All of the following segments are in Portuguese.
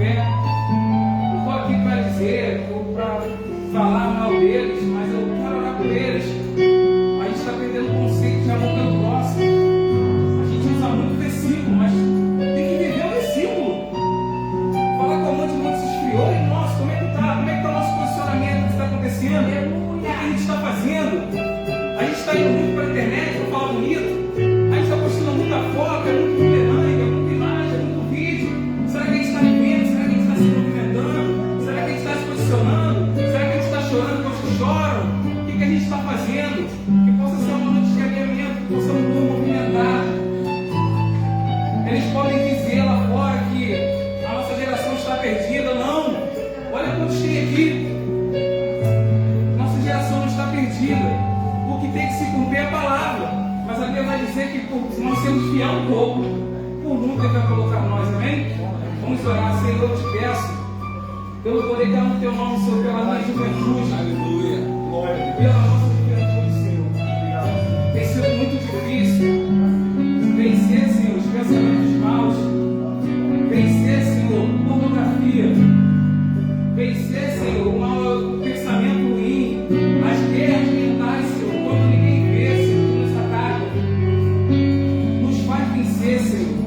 fé. Não estou aqui para dizer, ou para falar mal deles, mas eu quero orar por eles. A gente está perdendo o conceito de amor pelo próximo. A gente usa muito versículo, mas tem que viver o versículo. Falar com a mão de muitos esfriou. E nossa, como é que está? Como é que está o nosso posicionamento? O que está acontecendo? O que a gente está fazendo? A gente está indo muito para a internet para falar bonito. A gente está postando muita foto, é muito bumerangue, é muita imagem, é muito vídeo. Será que a gente está vivendo? Será que a gente está se movimentando? Será que a gente está se posicionando? Será que a gente está chorando quando outros choram? O que a gente está fazendo? Que possa ser uma noite de alinhamento, que possamos nos movimentar. Eles podem dizer lá fora que a nossa geração está perdida. Não! Olha quantos tem aqui. Nossa geração não está perdida. O que tem que se cumprir é a palavra. Mas a Bíblia vai dizer que por nós sermos fiel um pouco, por nunca Ele vai colocar nós, amém? Vamos orar, Senhor, eu te peço, pelo poder que há no teu nome, Senhor, pela minha juventude, aleluia, glória, pela nossa juventude, Senhor. Tem sido muito difícil vencer, Senhor, os pensamentos maus, vencer, Senhor, pornografia, vencer, Senhor, o pensamento ruim, as guerras mentais, Senhor, quando ninguém vê, Senhor, tu nos ataca. Nos faz vencer, Senhor,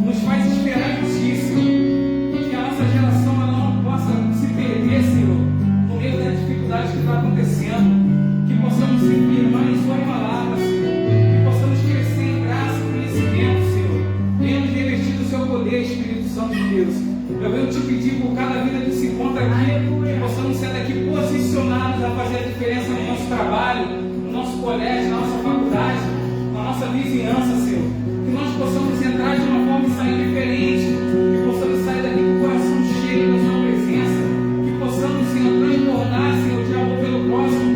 nos faz esperar em ti, Senhor, que a nossa geração ela não possa se perder, Senhor, no meio da dificuldade que está acontecendo, que possamos se firmar em Sua palavra, Senhor, que possamos crescer em graça e conhecimento, Senhor. Venha nos revestir do Seu poder, Espírito Santo de Deus. Eu venho te pedir por cada vida que se encontra aqui, que possamos ser daqui posicionados a fazer a diferença no nosso trabalho, no nosso colégio, na nossa faculdade, na nossa vizinhança, Senhor. Que nós possamos entrar de uma forma e sair diferente, que possamos sair daqui com o coração cheio da Sua presença, que possamos, Senhor, transbordar, Senhor, de amor pelo próximo,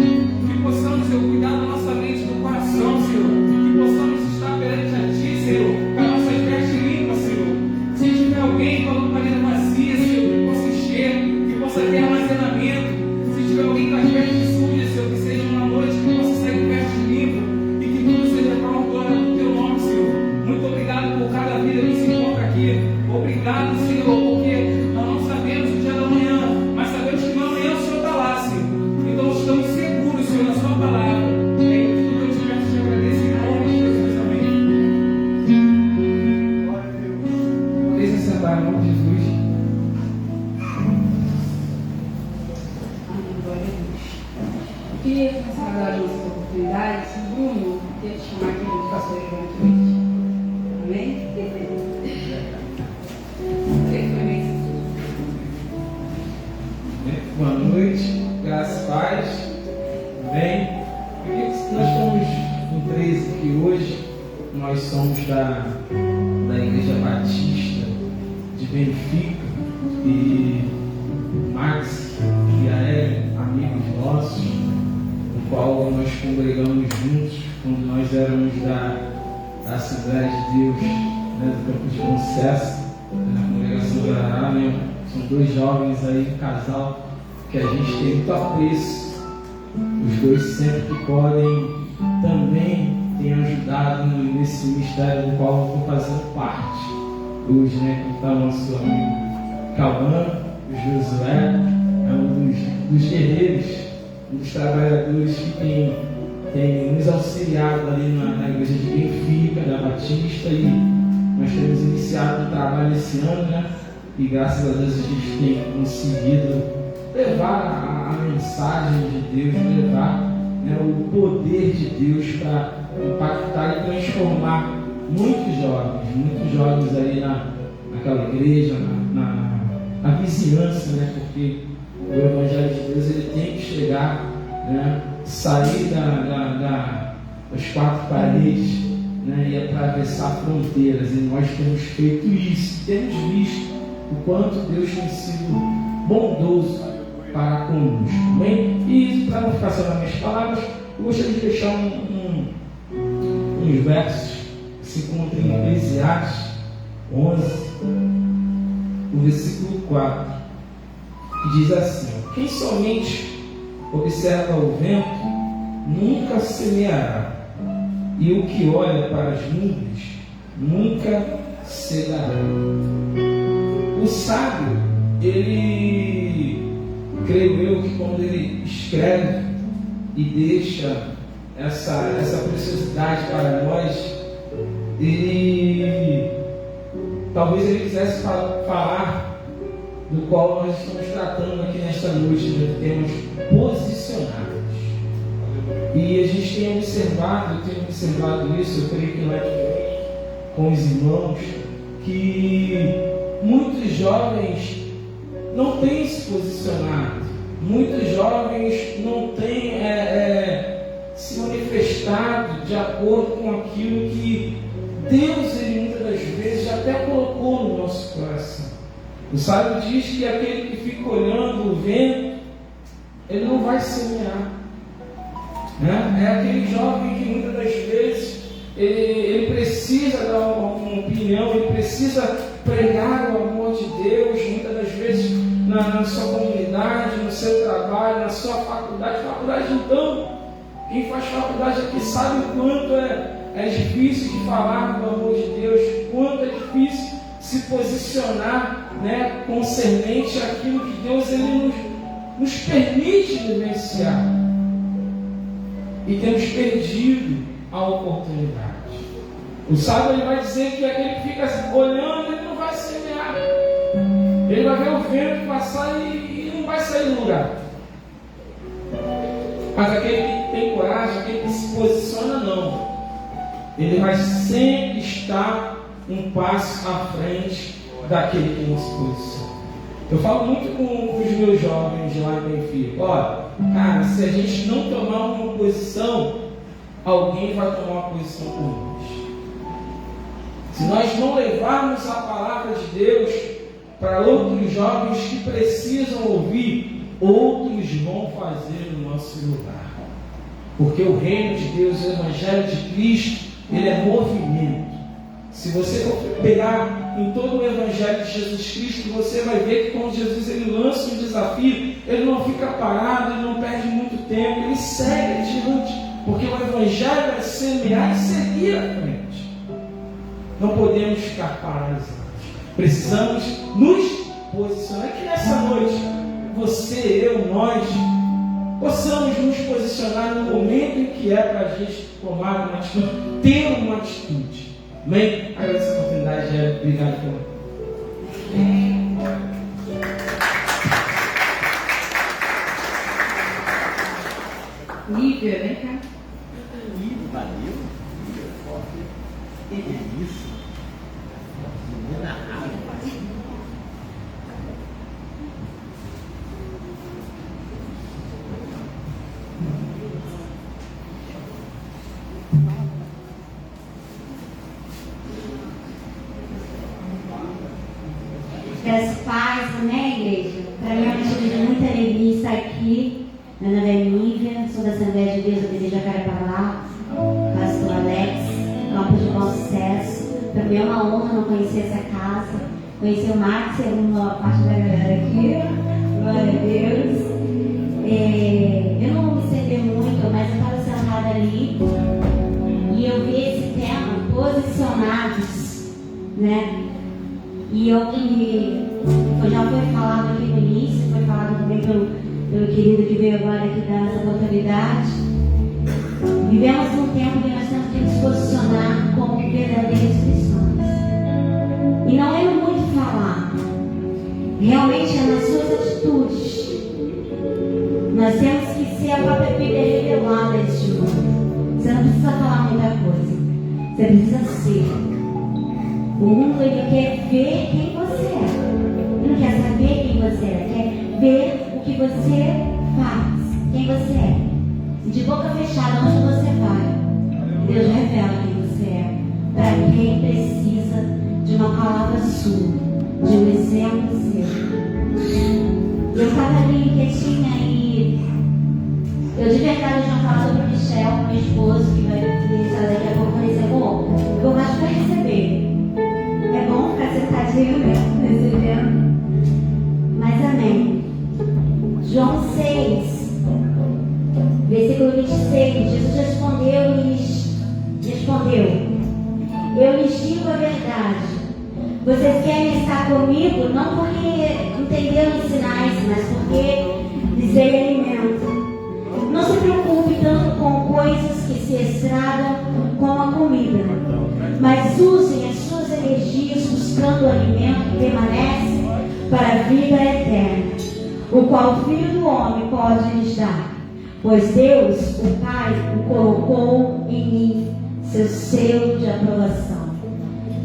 que possamos, Senhor, cuidar da nossa mente, do coração, Senhor, que possamos estar perante a Ti, Senhor, com as nossas vestes limpas, Senhor. Se tiver alguém com a lamparina vazia, Senhor, que possa encher, que possa ter armazenamento. Se tiver alguém com as vestes sujas, Senhor, que seja uma noite que possa sair com vestes limpas e que tudo seja para a glória do Teu nome, Senhor. Muito obrigado por cada vida que se encontra aqui. Obrigado, Senhor, porque nós não sabemos o dia da manhã, mas sabemos que no amanhã o Senhor está lá, Senhor. Então estamos seguros, Senhor, na Sua palavra. É isso tudo que eu te peço e te agradeço em nome de Jesus. Amém. Deixa eu sentar em nome de Jesus. Queria começar a dar essa oportunidade, Bruno, queria te chamar aqui no pastor Juventude. Amém? Boa noite, graças e paz. Amém. Nós estamos em 13 aqui hoje. Nós somos da Igreja Batista de Benfica e Max e a Ellen, amigos nossos, no qual nós congregamos juntos quando nós éramos da Assembleia de Deus, né, do Campo de Concessa, na congregação do Arará, né? São dois jovens aí, um casal que a gente tem muito apreço. Os dois sempre que podem também têm ajudado nesse ministério do qual eu estou fazendo parte hoje, né? Que está o nosso amigo Cauã, o Josué, é um dos guerreiros, um dos trabalhadores que tem nos auxiliado ali na igreja de Benfica, da Batista, e nós temos iniciado um trabalho esse ano, né? E graças a Deus a gente tem conseguido levar a mensagem de Deus, levar, né, o poder de Deus para impactar e transformar muitos jovens aí naquela igreja, na vizinhança, né? Porque o Evangelho de Deus ele tem que chegar, né, sair das quatro paredes, né, e atravessar fronteiras. E nós temos feito isso, temos visto o quanto Deus tem sido bondoso para conosco. Bem? E para não ficar só nas minhas palavras, eu gostaria de deixar uns versos que se encontram em Eclesiastes 11, o versículo 4, que diz assim: quem somente observa o vento nunca semeará, e o que olha para as nuvens nunca cegará. O sábio ele, creio eu, que quando ele escreve e deixa essa preciosidade para nós, talvez ele quisesse falar do qual nós estamos tratando aqui nesta noite, né? Temos posicionados. E a gente tem observado isso, eu creio que nós com os irmãos, que muitos jovens não têm se posicionado, muitos jovens não têm se manifestado de acordo com aquilo que Deus, ele muitas das vezes já até colocou no nosso coração. O sábio diz que aquele que fica olhando o vento, ele não vai semear, né? É aquele jovem que muitas das vezes ele precisa dar uma opinião, ele precisa pregar o amor de Deus, muitas das vezes na sua comunidade, no seu trabalho, na sua faculdade. Então, quem faz faculdade aqui sabe o quanto é difícil de falar do amor de Deus, quanto é difícil se posicionar, né, concernente àquilo que Deus ele nos permite vivenciar. E temos perdido a oportunidade. O sábio ele vai dizer que aquele que fica olhando, ele não vai semear. Ele vai ver o vento passar e não vai sair do lugar. Mas aquele que tem coragem, aquele que se posiciona, não. Ele vai sempre estar um passo à frente daquele que não se posiciona. Eu falo muito com os meus jovens lá em Benfica. Olha, cara, se a gente não tomar uma posição, alguém vai tomar uma posição por nós. Se nós não levarmos a palavra de Deus para outros jovens que precisam ouvir, outros vão fazer no nosso lugar. Porque o reino de Deus, o Evangelho de Cristo, ele é movimento. Se você for pegar em todo o Evangelho de Jesus Cristo, você vai ver que quando Jesus ele lança um desafio, ele não fica parado, ele não perde muito tempo, ele segue adiante, porque o Evangelho é semear e seguir à frente. Não podemos ficar parados. Precisamos nos posicionar. Que nessa noite, você, eu, nós, possamos nos posicionar no momento em que é para a gente tomar uma atitude, ter uma atitude. Amém? Agradeço a oportunidade, obrigado por. Lívia, vem cá. Valeu. Que isso? Das paz, né, igreja? Para mim é um motivo de muita alegria estar aqui. Meu nome é Nívia, sou da Assembleia de Deus, eu desejo a Jacarepaguá, pastor Alex, Campo de Bom Sucesso. Para mim é uma honra não conhecer essa casa, conhecer o Marcos, que é uma parte da galera aqui. Glória a Deus. Eu não vou me estender muito, mas eu estava sentada ali e eu vi esse tema, posicionados, né? E já foi falado aqui no início, foi falado também pelo querido que veio agora aqui dar essa oportunidade. Vivemos num tempo que nós temos que nos posicionar como verdadeiros cristãos. E não é muito falar, realmente é nas suas atitudes. Nós temos que ser a própria Bíblia revelada a este mundo. Você não precisa falar muita coisa, você precisa ser. O mundo ele quer ver quem você é. Ele não quer saber quem você é, quer ver o que você faz, quem você é. De boca fechada, onde você vai, Deus revela quem você é. Para quem precisa de uma palavra sua, de um exemplo seu. Eu estava ali quietinha e eu de verdade já falo sobre o Michel, meu esposo, que vai estar daqui a pouco. Falei assim, bom, eu acho que vai receber. É bom ficar sentadinho, né? Recebendo. Mas amém. João 6, versículo 26. Jesus respondeu: eu lhes digo a verdade. Vocês querem estar comigo não porque entenderam mas porque lhes dei alimento. Não se preocupe tanto com coisas que se estragam como a comida, mas usem as suas energias buscando o alimento que permanece para a vida eterna, o qual o Filho do Homem pode lhes dar. Pois Deus, o Pai, o colocou em mim, seu selo de aprovação.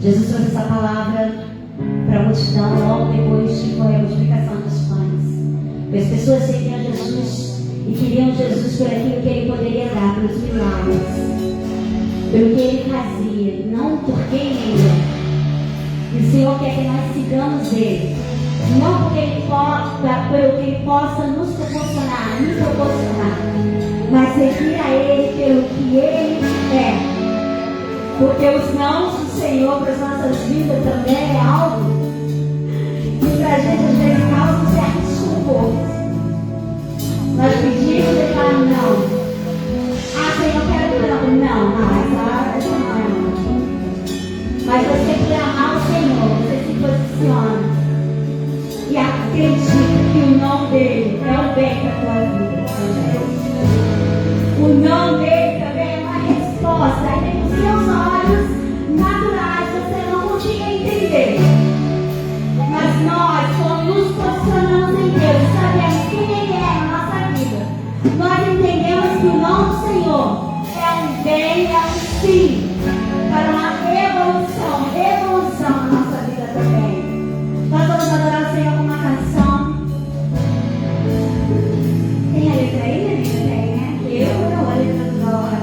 Jesus trouxe essa palavra para a multidão logo depois que foi a multiplicação dos pães. As pessoas seguiam Jesus e queriam Jesus por aquilo que ele poderia dar, pelos milagres, pelo que ele fazia, não por quem ele é. E o Senhor quer que nós sigamos ele, não porque pelo que ele possa nos proporcionar, mas seguir a ele pelo que ele é. Porque os nãos do Senhor para as nossas vidas também é algo que para a gente às vezes causa um certo desconforto. Nós pedimos e falamos não. Senhor, eu quero não. Essa não é não. Mas você por amar o Senhor, você se posiciona e acredita que o não dele é o bem para a tua vida. O não dele também é uma resposta. E nos seus olhos naturais você não consegue entender. Mas nós, quando nos posicionamos em Deus, sabemos quem Ele é na nossa vida. Nós entendemos que o não do Senhor é um bem, é um sim, para uma evolução na nossa vida também. Nós vamos adorar o Senhor com uma canção. Tem a letra aí, minha amiga? Tem, né? Eu não olho toda hora.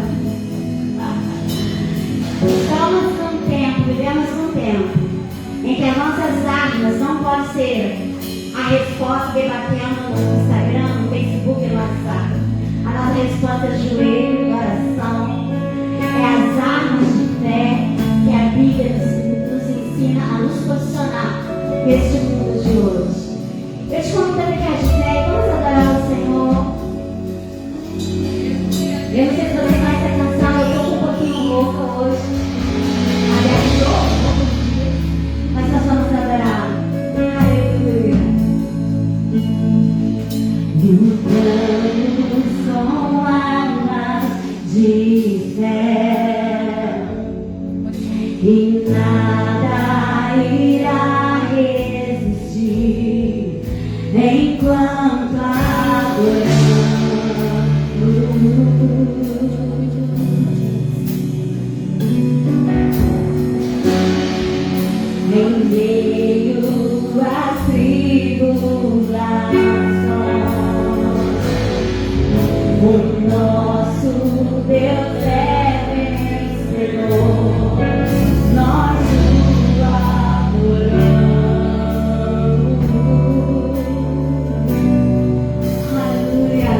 Estamos num tempo, vivemos num tempo em que as nossas armas não podem ser a resposta debatendo no Instagram, no Facebook e no WhatsApp. A nossa resposta é joelho e oração. É as armas de fé que a Bíblia nos ensina a nos posicionar neste mundo de hoje. Eu te convido a ficar de pé, vamos adorar o Senhor. Eu não sei se você conhece essa canção, eu estou um pouquinho louca hoje. Aliás, estou um pouco de dia, mas nós vamos adorar. Aleluia. Lutamos com armas de fé e nada irá resistir enquanto adoramos. Em meio às tribulações, o nosso Deus é vencedor. Nós o adoramos. Aleluia.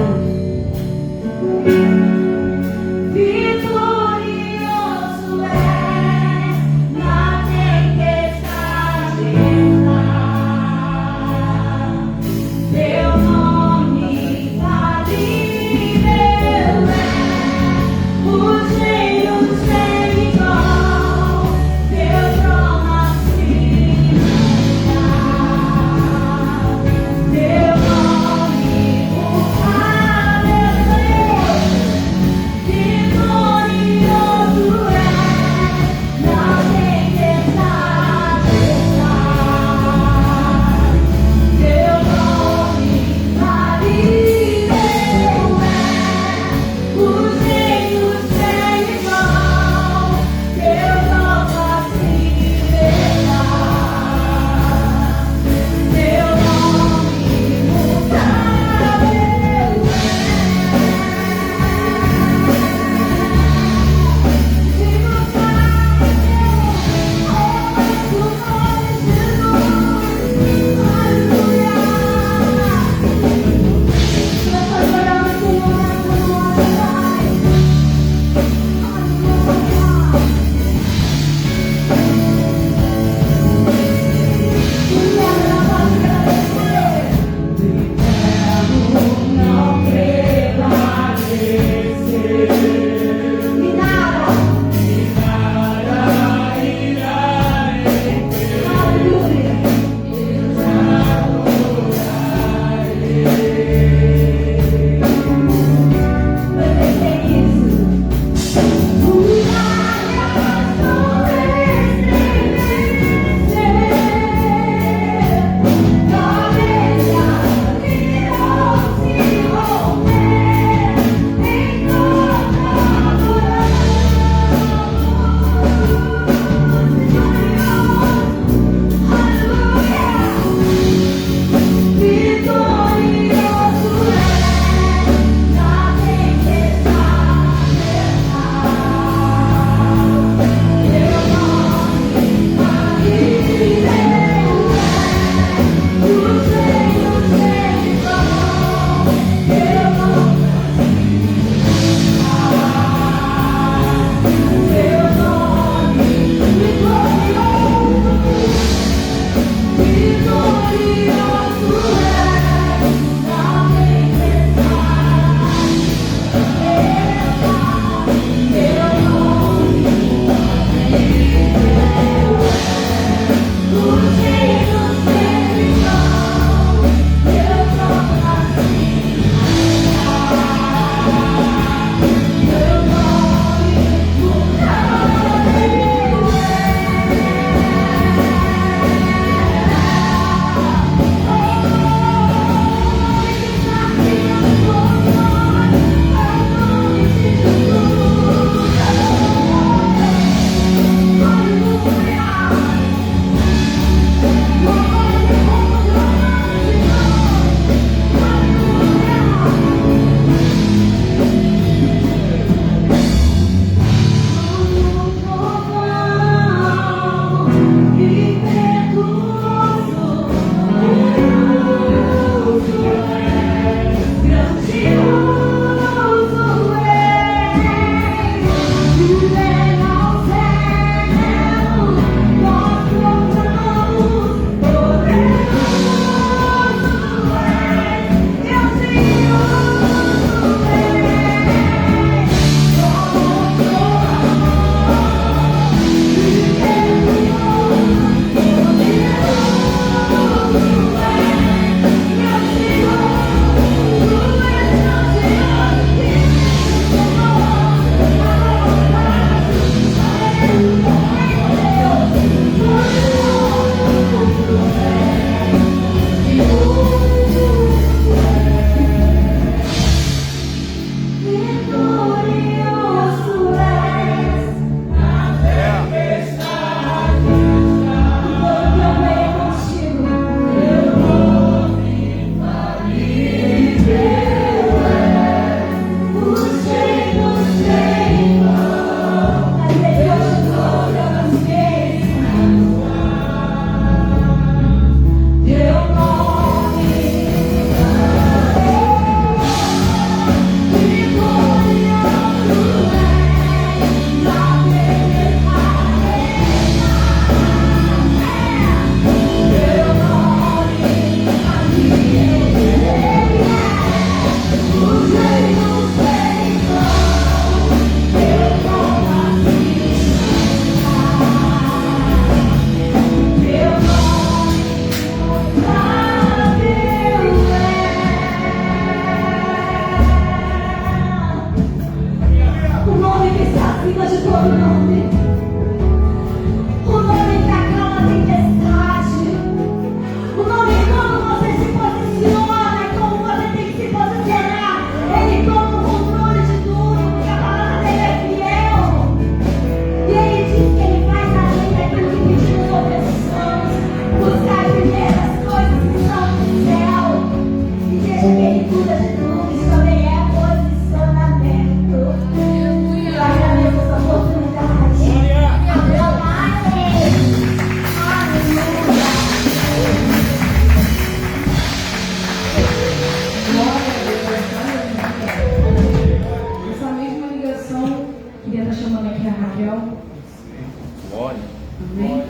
Amém?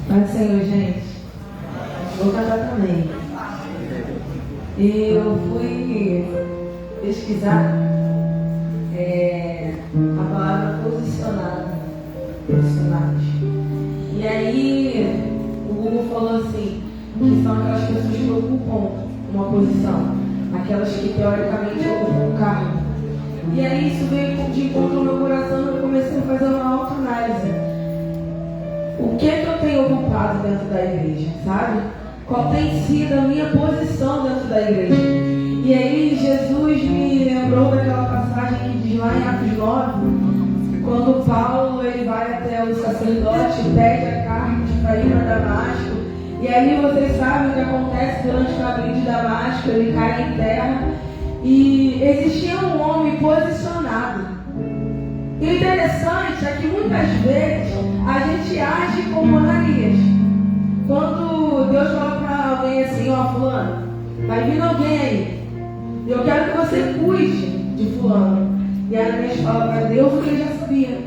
Pai do Senhor, gente. Vou cantar também. Eu fui pesquisar a palavra posicionados. E aí o Google falou assim, que são aquelas pessoas que ocupam uma posição, aquelas que teoricamente ocupam um cargo. E aí isso veio de encontro ao meu coração e eu comecei a fazer uma autoanálise. O que eu tenho ocupado dentro da igreja, sabe? Qual tem sido a minha posição dentro da igreja? E aí Jesus me lembrou daquela passagem que diz lá em Atos 9, quando Paulo ele vai até o sacerdote, pede a carne para ir para Damasco. E aí vocês sabem o que acontece durante o caminho de Damasco, ele cai em terra. E existia um homem posicionado. E o interessante é que muitas vezes a gente age como Ananias. Quando Deus fala para alguém assim, ó, fulano, vai vir alguém aí, eu quero que você cuide de fulano. E a Ananias fala para Deus o que ele já sabia.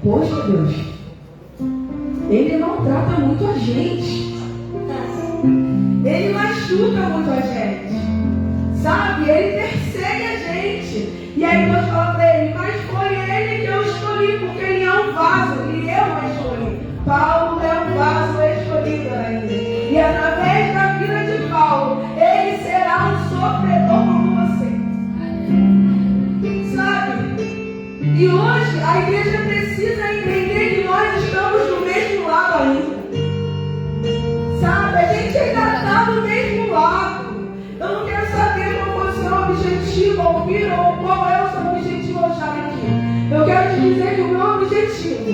Poxa Deus, ele maltrata muito a gente, ele machuca muito a gente, sabe? Ele persegue a gente. E aí Deus fala para ele, mas foi ele que eu escolhi, porque ele é um vaso, e eu o escolhi. Paulo é um vaso escolhido ainda. E através da vida de Paulo, ele será um sofredor como você. Sabe? E hoje a igreja precisa entender que nós estamos no mesmo lado ainda. Sabe? A gente ainda está no mesmo lado. Eu não quero saber qual foi o seu objetivo ao vir ou qual é o seu objetivo ao estar aqui. Eu quero te dizer que o meu objetivo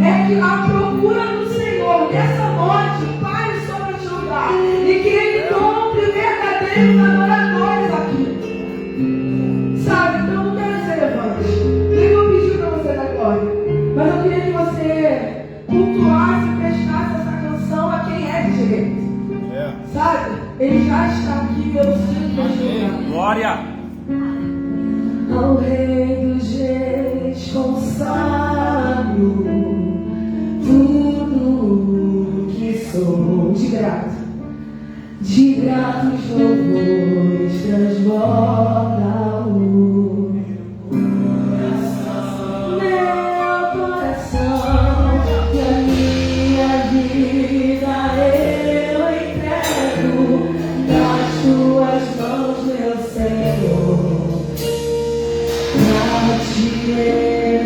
é que a procura do Senhor nessa noite pare sobre este lugar e que Ele compre verdadeiros adoradores aqui. Sabe? Então eu não quero ser levante. Nem vou pedir para você dar glória. Mas eu queria que você cultuasse e prestasse essa canção a quem é de direito. Sabe? Ele já está aqui, eu sinto neste lugar. Glória! Ao Rei dos Reis consagro tudo que sou de gratos louvores transborda o meu coração e a minha vida eu entrego nas tuas mãos, meu Senhor. Pra te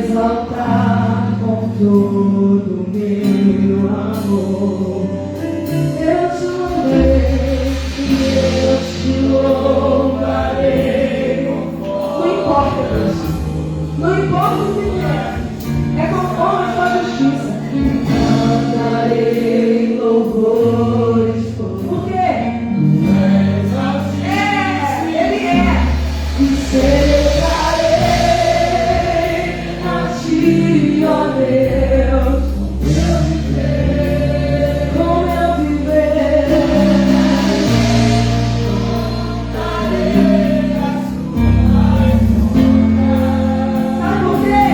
exaltar com todo o meu amor, eu te louvarei e eu te louvarei. Não importa, Deus, não importa o que é conforme a sua justiça. Cantarei louvores, por quê? Ele é, e celebrarei a ti, ó Deus, como eu viver, contarei as tuas obras. Sabe por quê?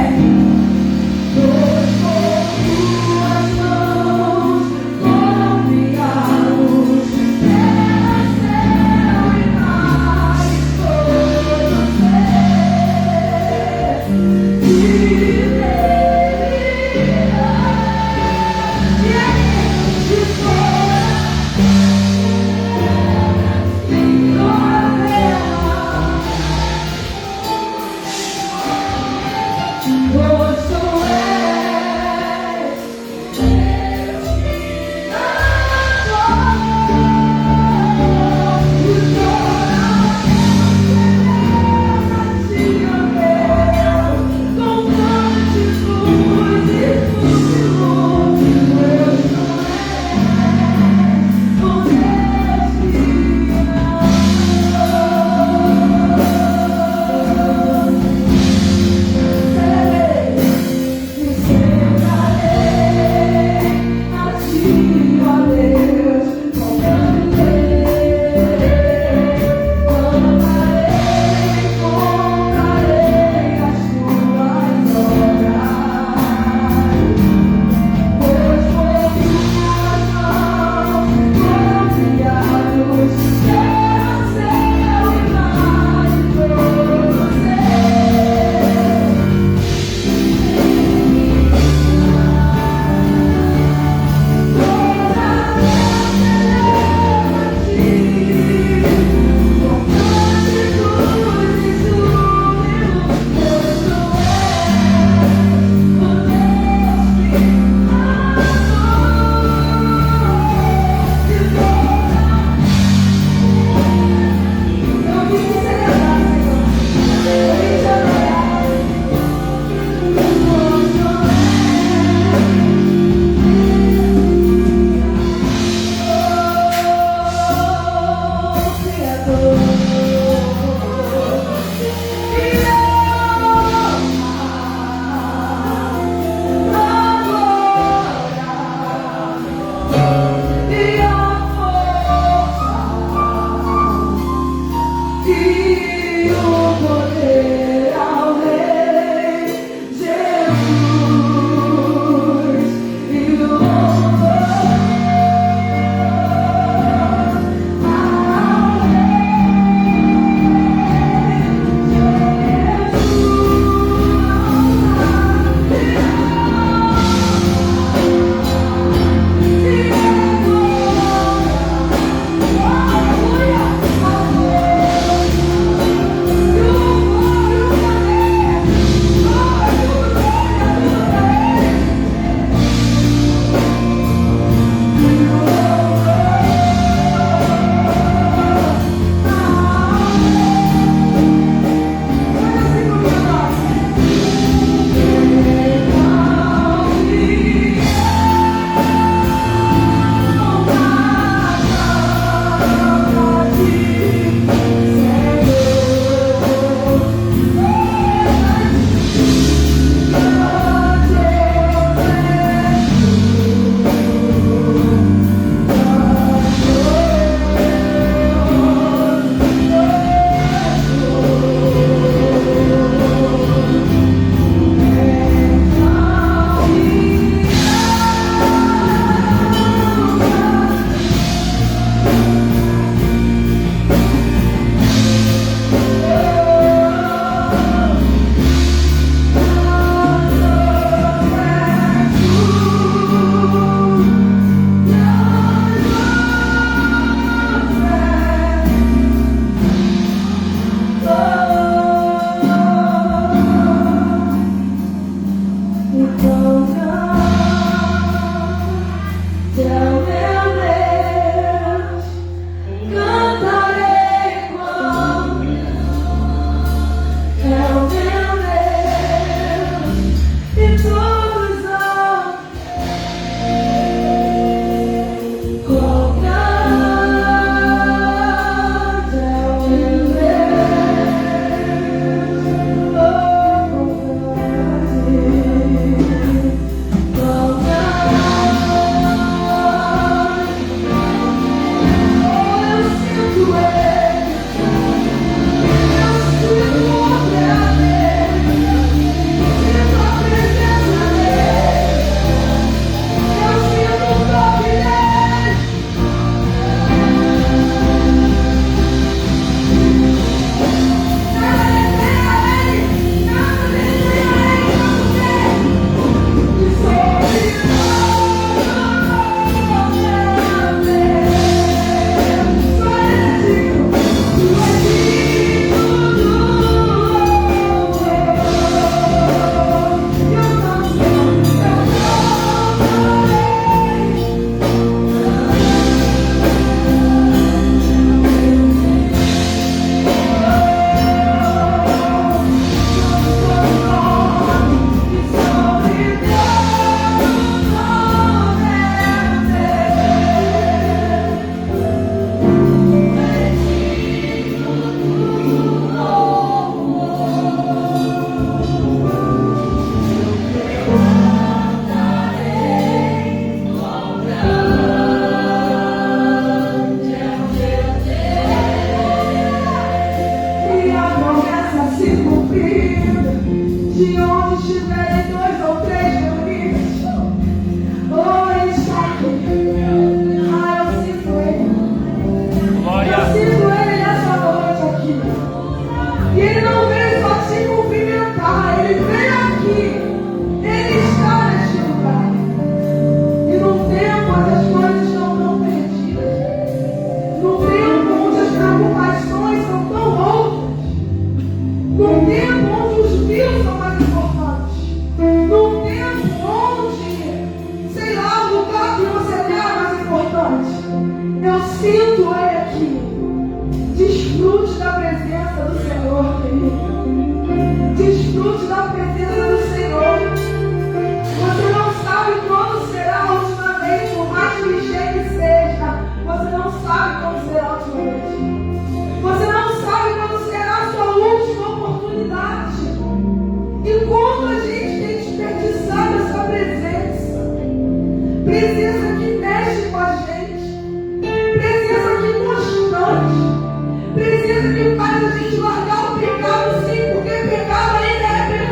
Presença que faz a gente largar o pecado, sim, porque pecado ainda é pecado.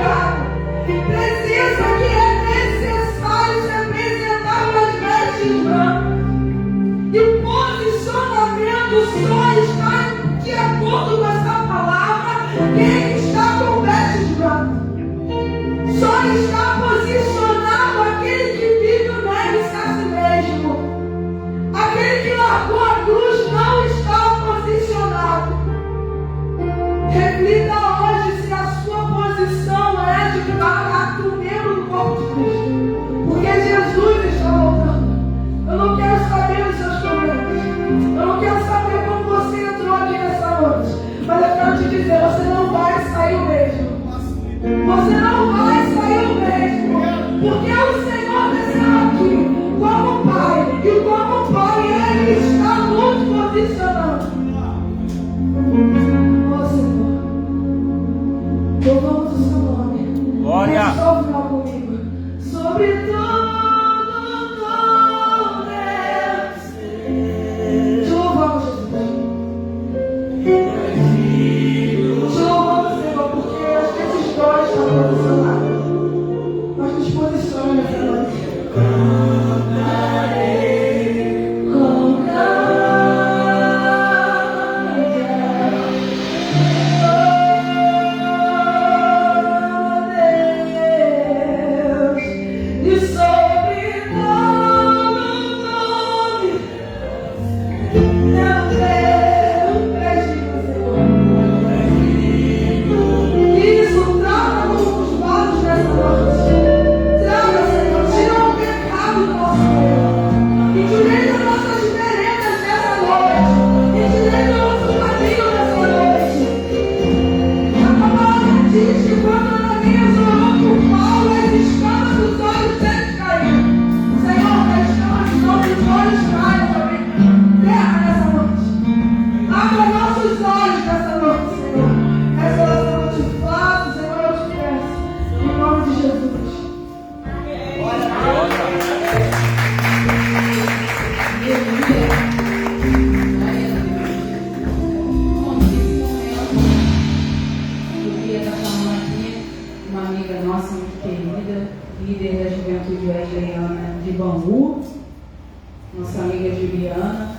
nossa amiga Juliana.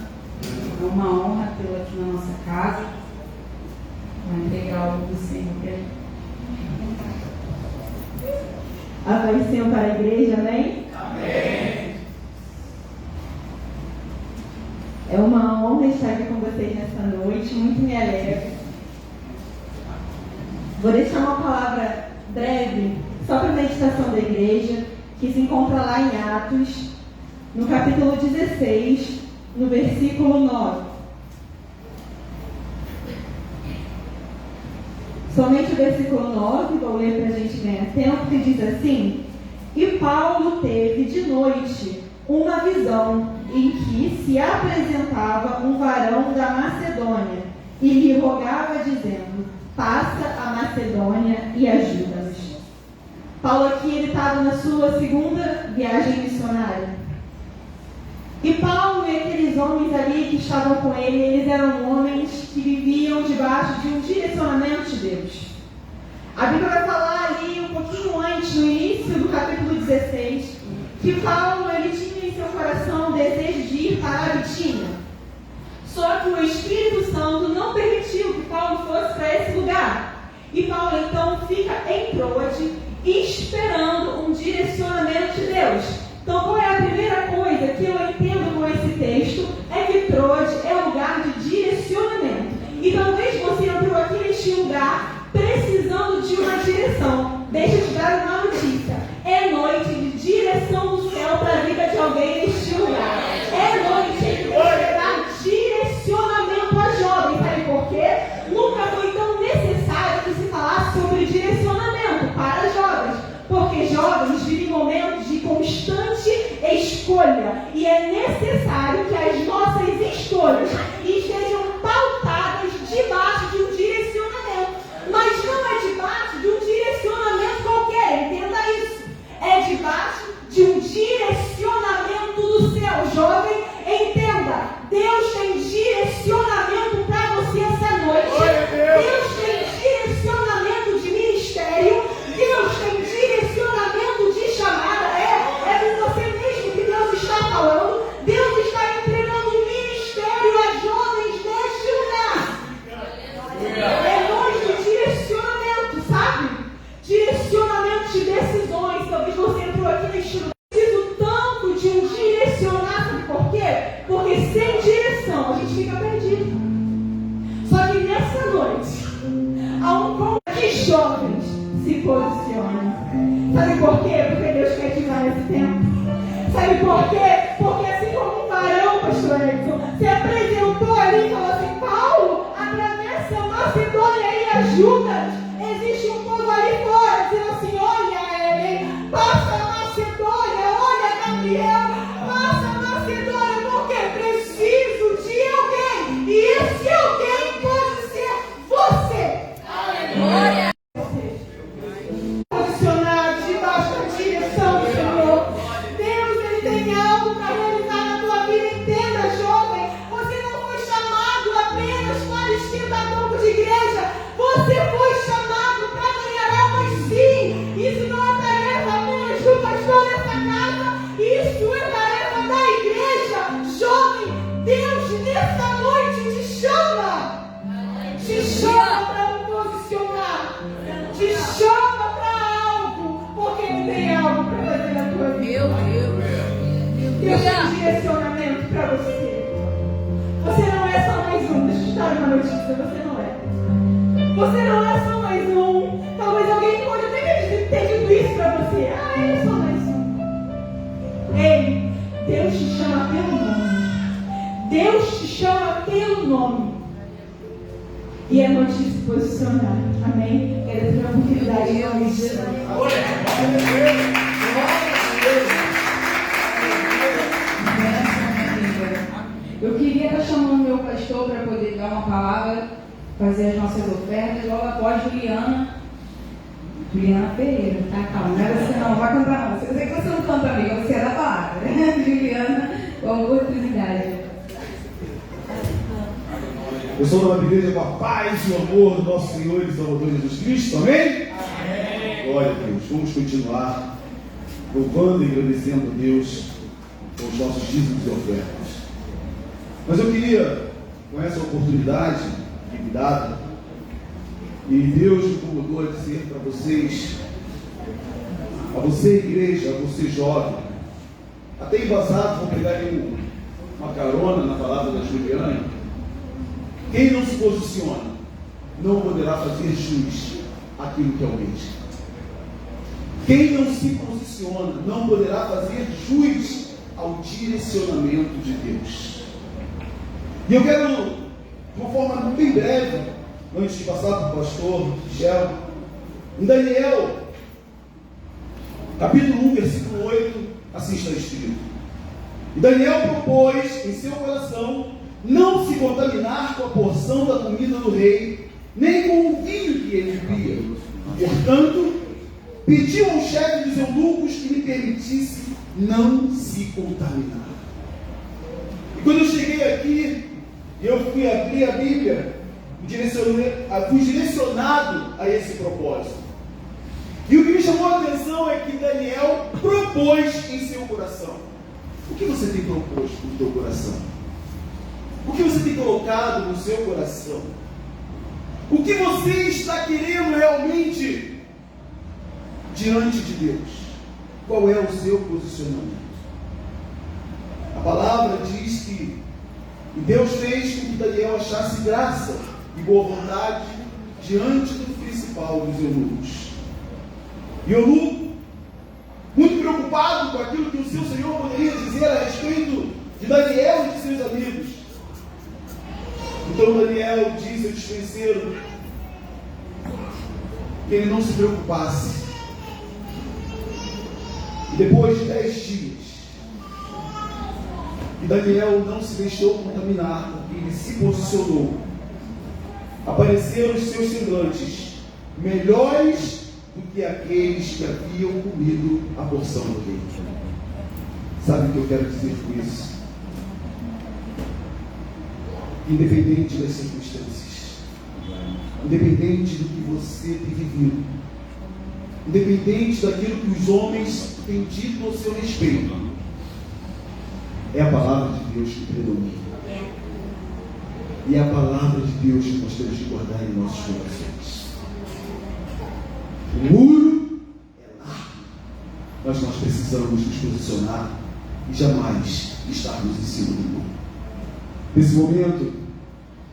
É uma honra tê-la aqui na nossa casa. Vai entregar algo do Senhor para ele. A paz do Senhor para a igreja, amém? Amém. É uma honra estar aqui com vocês nessa noite, muito me alegra. Vou deixar uma palavra breve, só para a meditação da igreja, que se encontra lá em Atos, no capítulo 16, no versículo 9. Somente o versículo 9, vou ler para a gente ganhar tempo, que diz assim: E Paulo teve de noite uma visão em que se apresentava um varão da Macedônia e lhe rogava dizendo: passa a Macedônia e ajuda-nos. Paulo aqui ele estava na sua segunda viagem missionária. E Paulo e aqueles homens ali que estavam com ele, eles eram homens que viviam debaixo de um direcionamento de Deus. A Bíblia vai falar ali um pouquinho antes, no início do capítulo 16, que Paulo ele tinha em seu coração o desejo de ir para a Bitínia. Só que o Espírito Santo não permitiu que Paulo fosse para esse lugar. E Paulo então fica em Troade esperando um direcionamento de Deus. Então, qual é a primeira coisa que eu entendo com esse texto? É que Troade é um lugar de direcionamento. E talvez você entrou aqui neste lugar precisando de uma direção. Deixa eu te dar uma notícia. É noite de direção do céu para a vida de alguém neste lugar. É noite de dar direcionamento a jovens. Sabe por quê? Nunca foi tão necessário que se falasse sobre direcionamento para jovens. Porque jovens vivem momentos de constante escolha. E é necessário que as nossas escolhas estejam pautadas debaixo de um direcionamento. Mas não é debaixo de um direcionamento qualquer, entenda isso. É debaixo de um direcionamento do céu. Jovem, entenda. Deus tem direcionamento para você essa noite. Deus tem direcionamento de ministério. Deus tem direcionamento de chamada. É com você mesmo que Deus está falando. Deus está entregando um ministério a jovens neste lugar. É noite de direcionamento, sabe? Direcionamento de decisões. Talvez você entrou aqui neste lugar. Preciso tanto de um direcionar, sabe por quê? Porque sem direção a gente fica perdido. Só que nessa noite há um ponto que jovens se posicionem. Sabe por quê? Porque Deus quer te dar esse tempo. Sabe por quê? Porque assim como um varão, pastor Edson, se apresentou ali e falou assim: Paulo, atravessa a Macedônia e ajuda. Existe um povo ali fora dizendo assim: olha ele, passa a Macedônia, olha Gabriel, passa a Macedônia, porque preciso de alguém. E esse alguém pode ser você. Aleluia. Posicionado debaixo da direção do Senhor. Deus, ele tem algo para realizar na tua vida. Entenda, jovem, você não foi chamado apenas para esquentar banco de igreja. Você foi chamado para ganhar almas, sim. Isso não é tarefa apenas do pastor dessa casa. Isso é tarefa da igreja. Jovem, Deus nessa noite te chama. Te chama para posicionar. Te chama para algo. Porque Ele tem algo para fazer na tua vida. Deus tem direcionamento para você. Você não é só mais um. Deixa eu te dar uma notícia. Você não é. Você não é só mais um. Talvez alguém pode até ter dito isso para você. Ah, ele é só mais um. Ei, Deus te chama pelo nome. Deus te chama pelo nome. E é noite de se posicionar. Amém? Quero ter a oportunidade de nome de Jesus. Eu queria estar chamando meu pastor para poder dar uma palavra, fazer as nossas ofertas, logo após Juliana Pereira, tá? Calma, não é você não, vai cantar não. Eu sei que você não canta, amiga, você é da palavra, né? Juliana, com oportunidade. Pessoal da nossa igreja, com a paz e o amor do nosso Senhor e Salvador Jesus Cristo, amém? Glória a Deus. Vamos continuar louvando e agradecendo a Deus por os nossos dízimos e ofertas. Mas eu queria, com essa oportunidade que me dada, e Deus me convidou a dizer para vocês, a você igreja, a você jovem, até embasado, vou pegar aí uma carona na palavra da Juliana. Quem não se posiciona não poderá fazer jus àquilo que almeja. Quem não se posiciona não poderá fazer jus ao direcionamento de Deus. E eu quero, de uma forma bem breve, antes de passar para o pastor Michel, em Daniel, capítulo 1, versículo 8, assim está escrito: e Daniel propôs em seu coração não se contaminar com a porção da comida do rei, nem com o vinho que ele bebia. Portanto, pediu ao chefe dos eunucos que me permitisse não se contaminar. E quando eu cheguei aqui, eu fui abrir a Bíblia, fui direcionado a esse propósito. E o que me chamou a atenção é que Daniel propôs em seu coração. O que você tem proposto no seu coração? O que você tem colocado no seu coração? O que você está querendo realmente diante de Deus? Qual é o seu posicionamento? A palavra diz que Deus fez com que Daniel achasse graça e boa vontade diante do principal dos eunucos. E o eunuco, muito preocupado com aquilo que o seu Senhor poderia dizer a respeito de Daniel e de seus amigos. Então Daniel disse ao dispenseiro que ele não se preocupasse. E depois de 10 dias, e Daniel não se deixou contaminar, porque ele se posicionou, apareceram os seus semblantes melhores do que aqueles que haviam comido a porção do rei. Sabe o que eu quero dizer com isso? Independente das circunstâncias, independente do que você tem vivido, independente daquilo que os homens têm dito ao seu respeito, é a palavra de Deus que predomina. E é a palavra de Deus que nós temos que guardar em nossos corações. O muro é largo, mas nós precisamos nos posicionar e jamais estarmos em cima do muro. Nesse momento,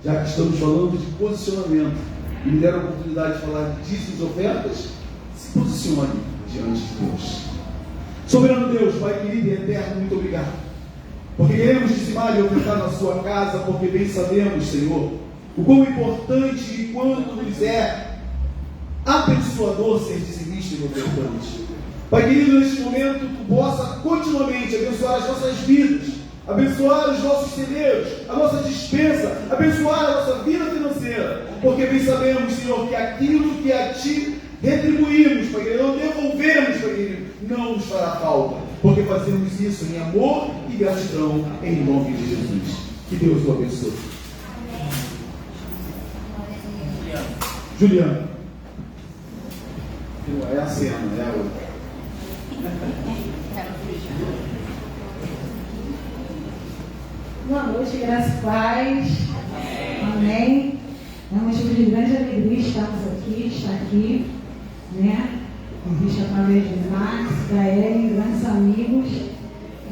já que estamos falando de posicionamento e me deram a oportunidade de falar de dízimos e ofertas, se posicione diante de Deus. Soberano Deus, Pai querido e eterno, muito obrigado. Porque queremos dizimar e ofertar na sua casa, porque bem sabemos, Senhor, o quão importante e quanto nos é abençoador ser dizimista e ofertante. Pai querido, neste momento, Tu possa continuamente abençoar as nossas vidas, abençoar os nossos celeiros, a nossa despensa, abençoar a nossa vida financeira, porque bem sabemos, Senhor, que aquilo que a Ti retribuímos, Pai querido, ou devolvemos, Pai querido, não nos fará falta, porque fazemos isso em amor e gratidão, em nome de Jesus. Que Deus o abençoe. Juliana. Não é a cena, é a outra. Boa noite, graças e paz. Amém. É um motivo de grande alegria estar aqui, né? Existe através de Max, da Ellen, grandes amigos.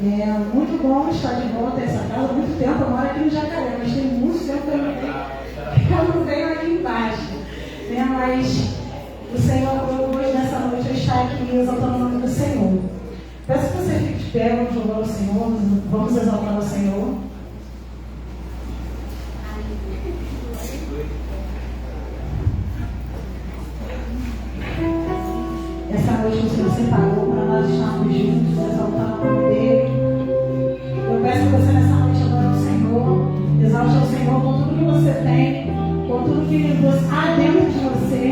É muito bom estar de volta a essa casa. Há muito tempo eu moro aqui no Jacaré, mas tem muito tempo que eu não venho aqui embaixo. Né? Mas o Senhor, hoje, nessa noite, eu estou aqui exaltando o nome do Senhor. Peço que você fique de pé, vamos louvar o Senhor, vamos exaltar o Senhor. Essa noite o Senhor separou para nós estarmos juntos, exaltando o nome dEle. Eu peço que você nessa noite adore o Senhor, exalte ao Senhor com tudo que você tem, com tudo que há dentro de você,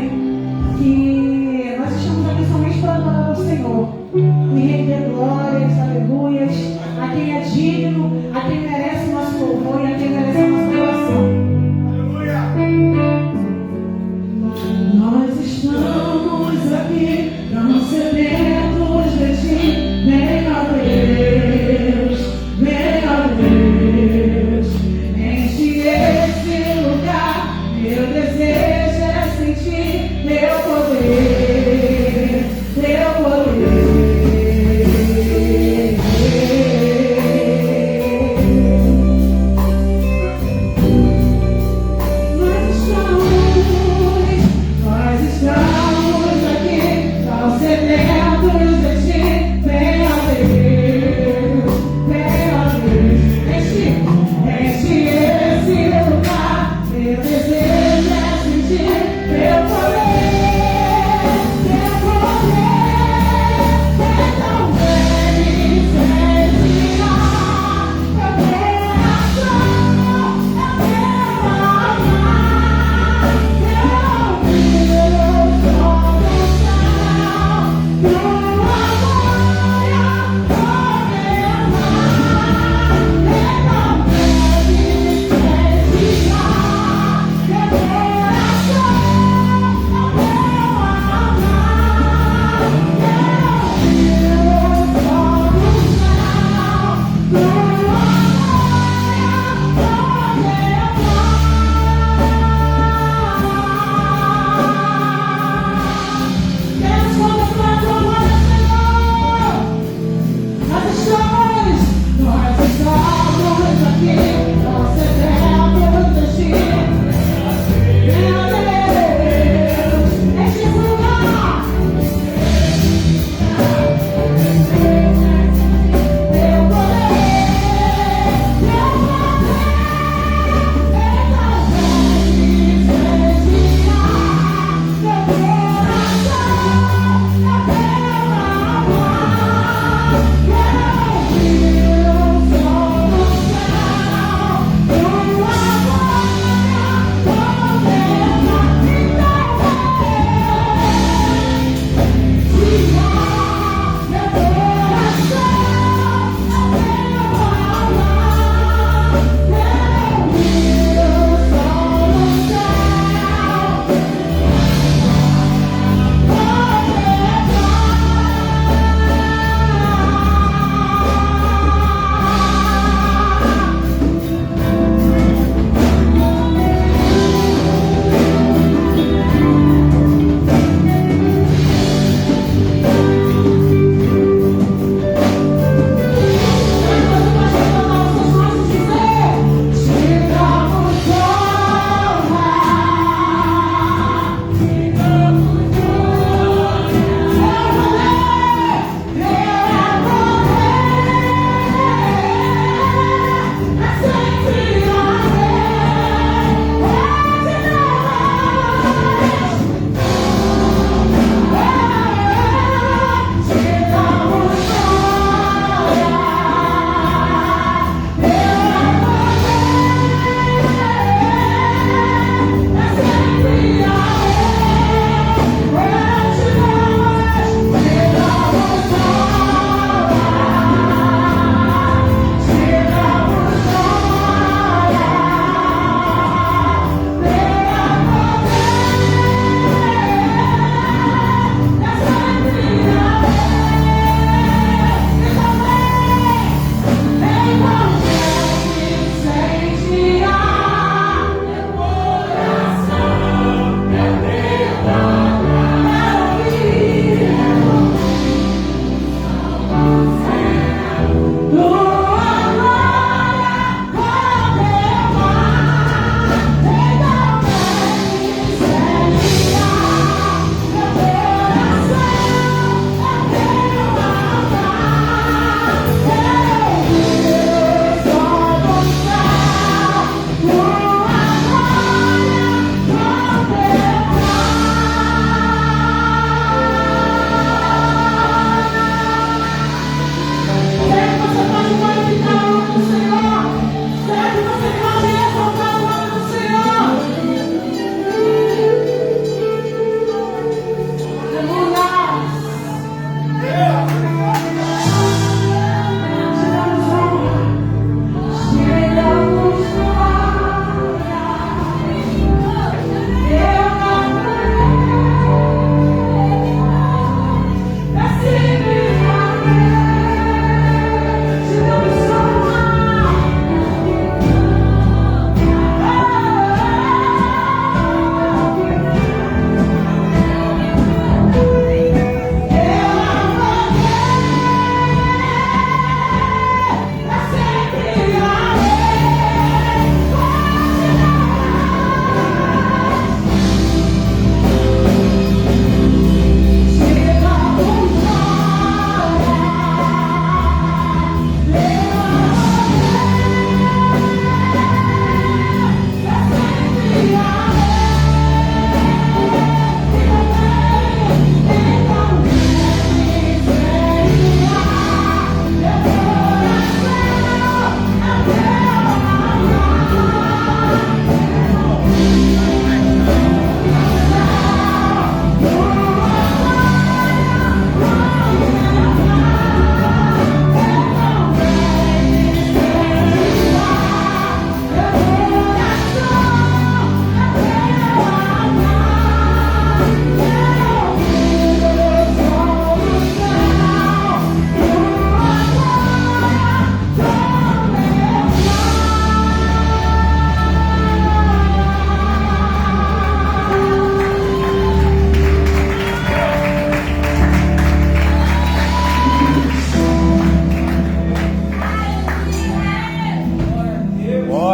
que nós estamos aqui somente para adorar o Senhor e render glórias, aleluias, a quem é digno, a quem merece o nosso louvor e a quem merece a nossa oração. Nós estamos aqui, não seremos de ti, nem a Deus.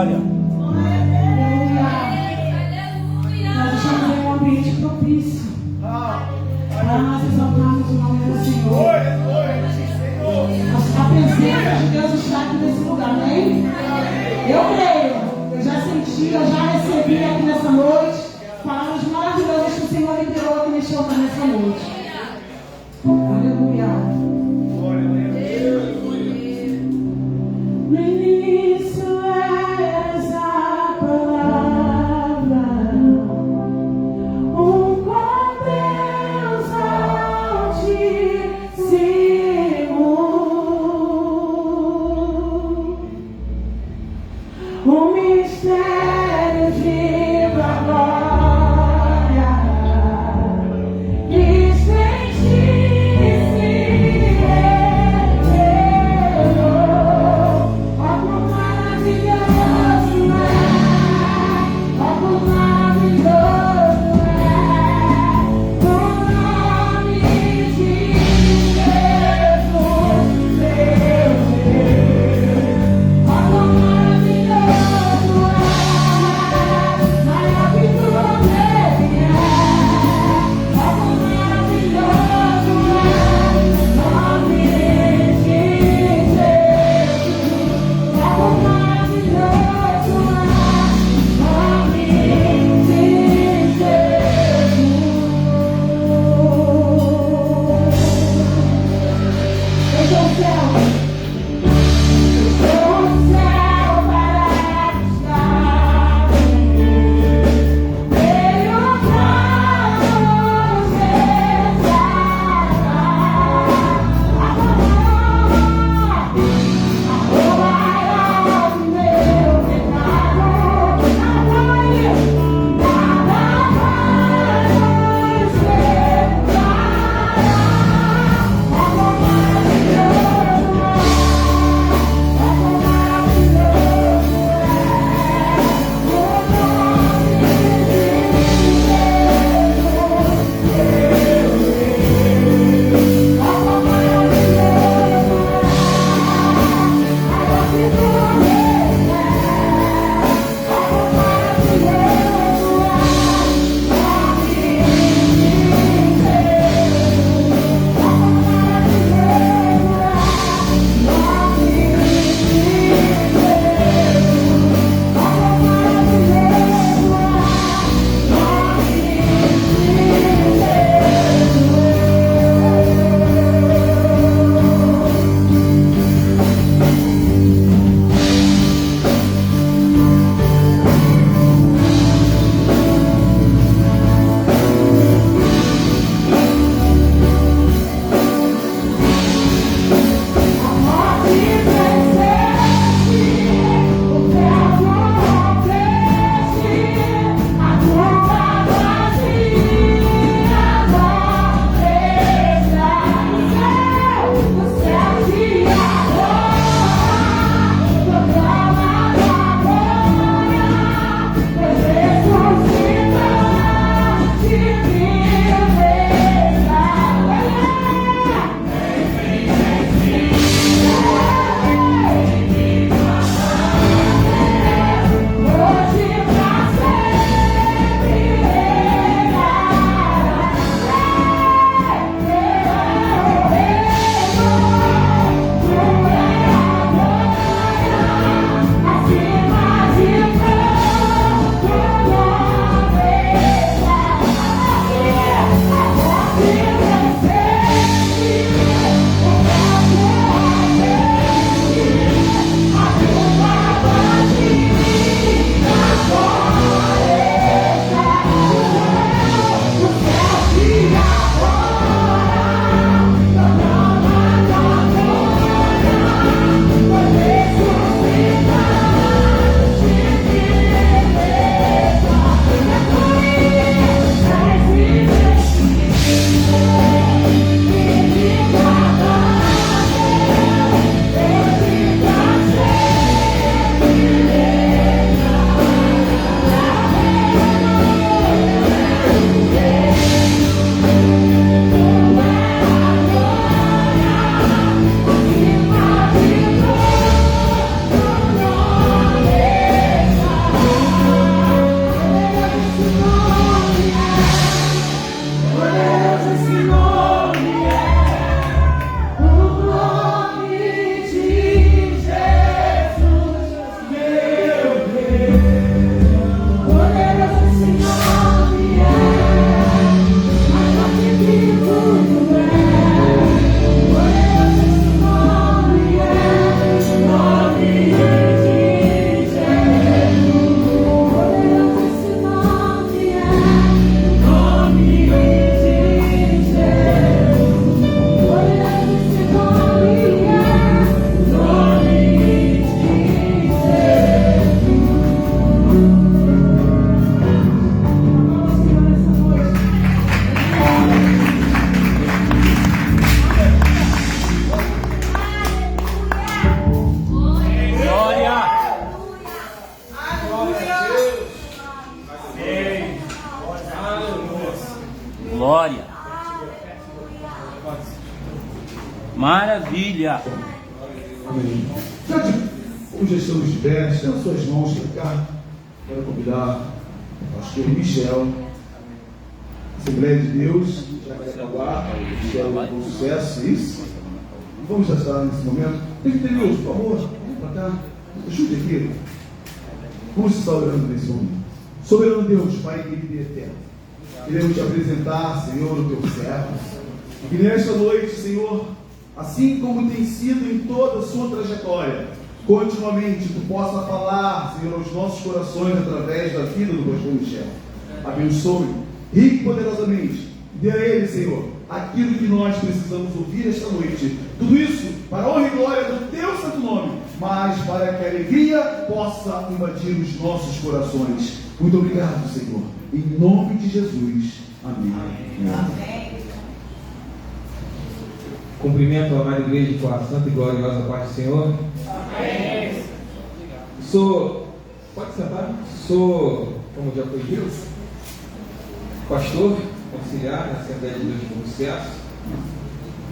glória. Nós estamos em um ambiente propício para nós exaltarmos o nome do Senhor. A presença de Deus está aqui nesse lugar, amém? Eu creio, eu já senti, eu já recebi aqui nessa noite palavras maravilhosas que o Senhor liberou aqui neste altar nessa noite. Aleluia. No início eras a palavra, com Deus altíssimo, o mistério vivo agora, que sem ti se revelou. Ó, quão maravilhoso é, ó, quão maravilhoso é o nome de Jesus, meu Deus. Ó, quão maravilhoso é. Maravilha. Amém. Já estamos de pé, estenda suas mãos para cá. Quero convidar o pastor Michel, Assembleia de Deus, Jacarepaguá, Michel com sucesso, isso? Vamos estar nesse momento. Deus, por favor, vem para cá, ajude aqui. Vamos estar orando nesse momento. Soberano Deus, Pai querido e eterno, queremos te apresentar, Senhor, o teu servo. E nesta noite, Senhor, assim como tem sido em toda a sua trajetória, continuamente tu possa falar, Senhor, aos nossos corações através da vida do pastor Michel. Abençoe, rique e poderosamente, dê a ele, Senhor, aquilo que nós precisamos ouvir esta noite. Tudo isso para a honra e glória do teu santo nome, mas para que a alegria possa invadir os nossos corações. Muito obrigado, Senhor. Em nome de Jesus. Amém. Amém. Cumprimento a amada igreja com a santa e gloriosa paz do Senhor. Amém. Pode sentar? Sou, como já foi dito, pastor auxiliar na Assembleia de Deus com Sucesso,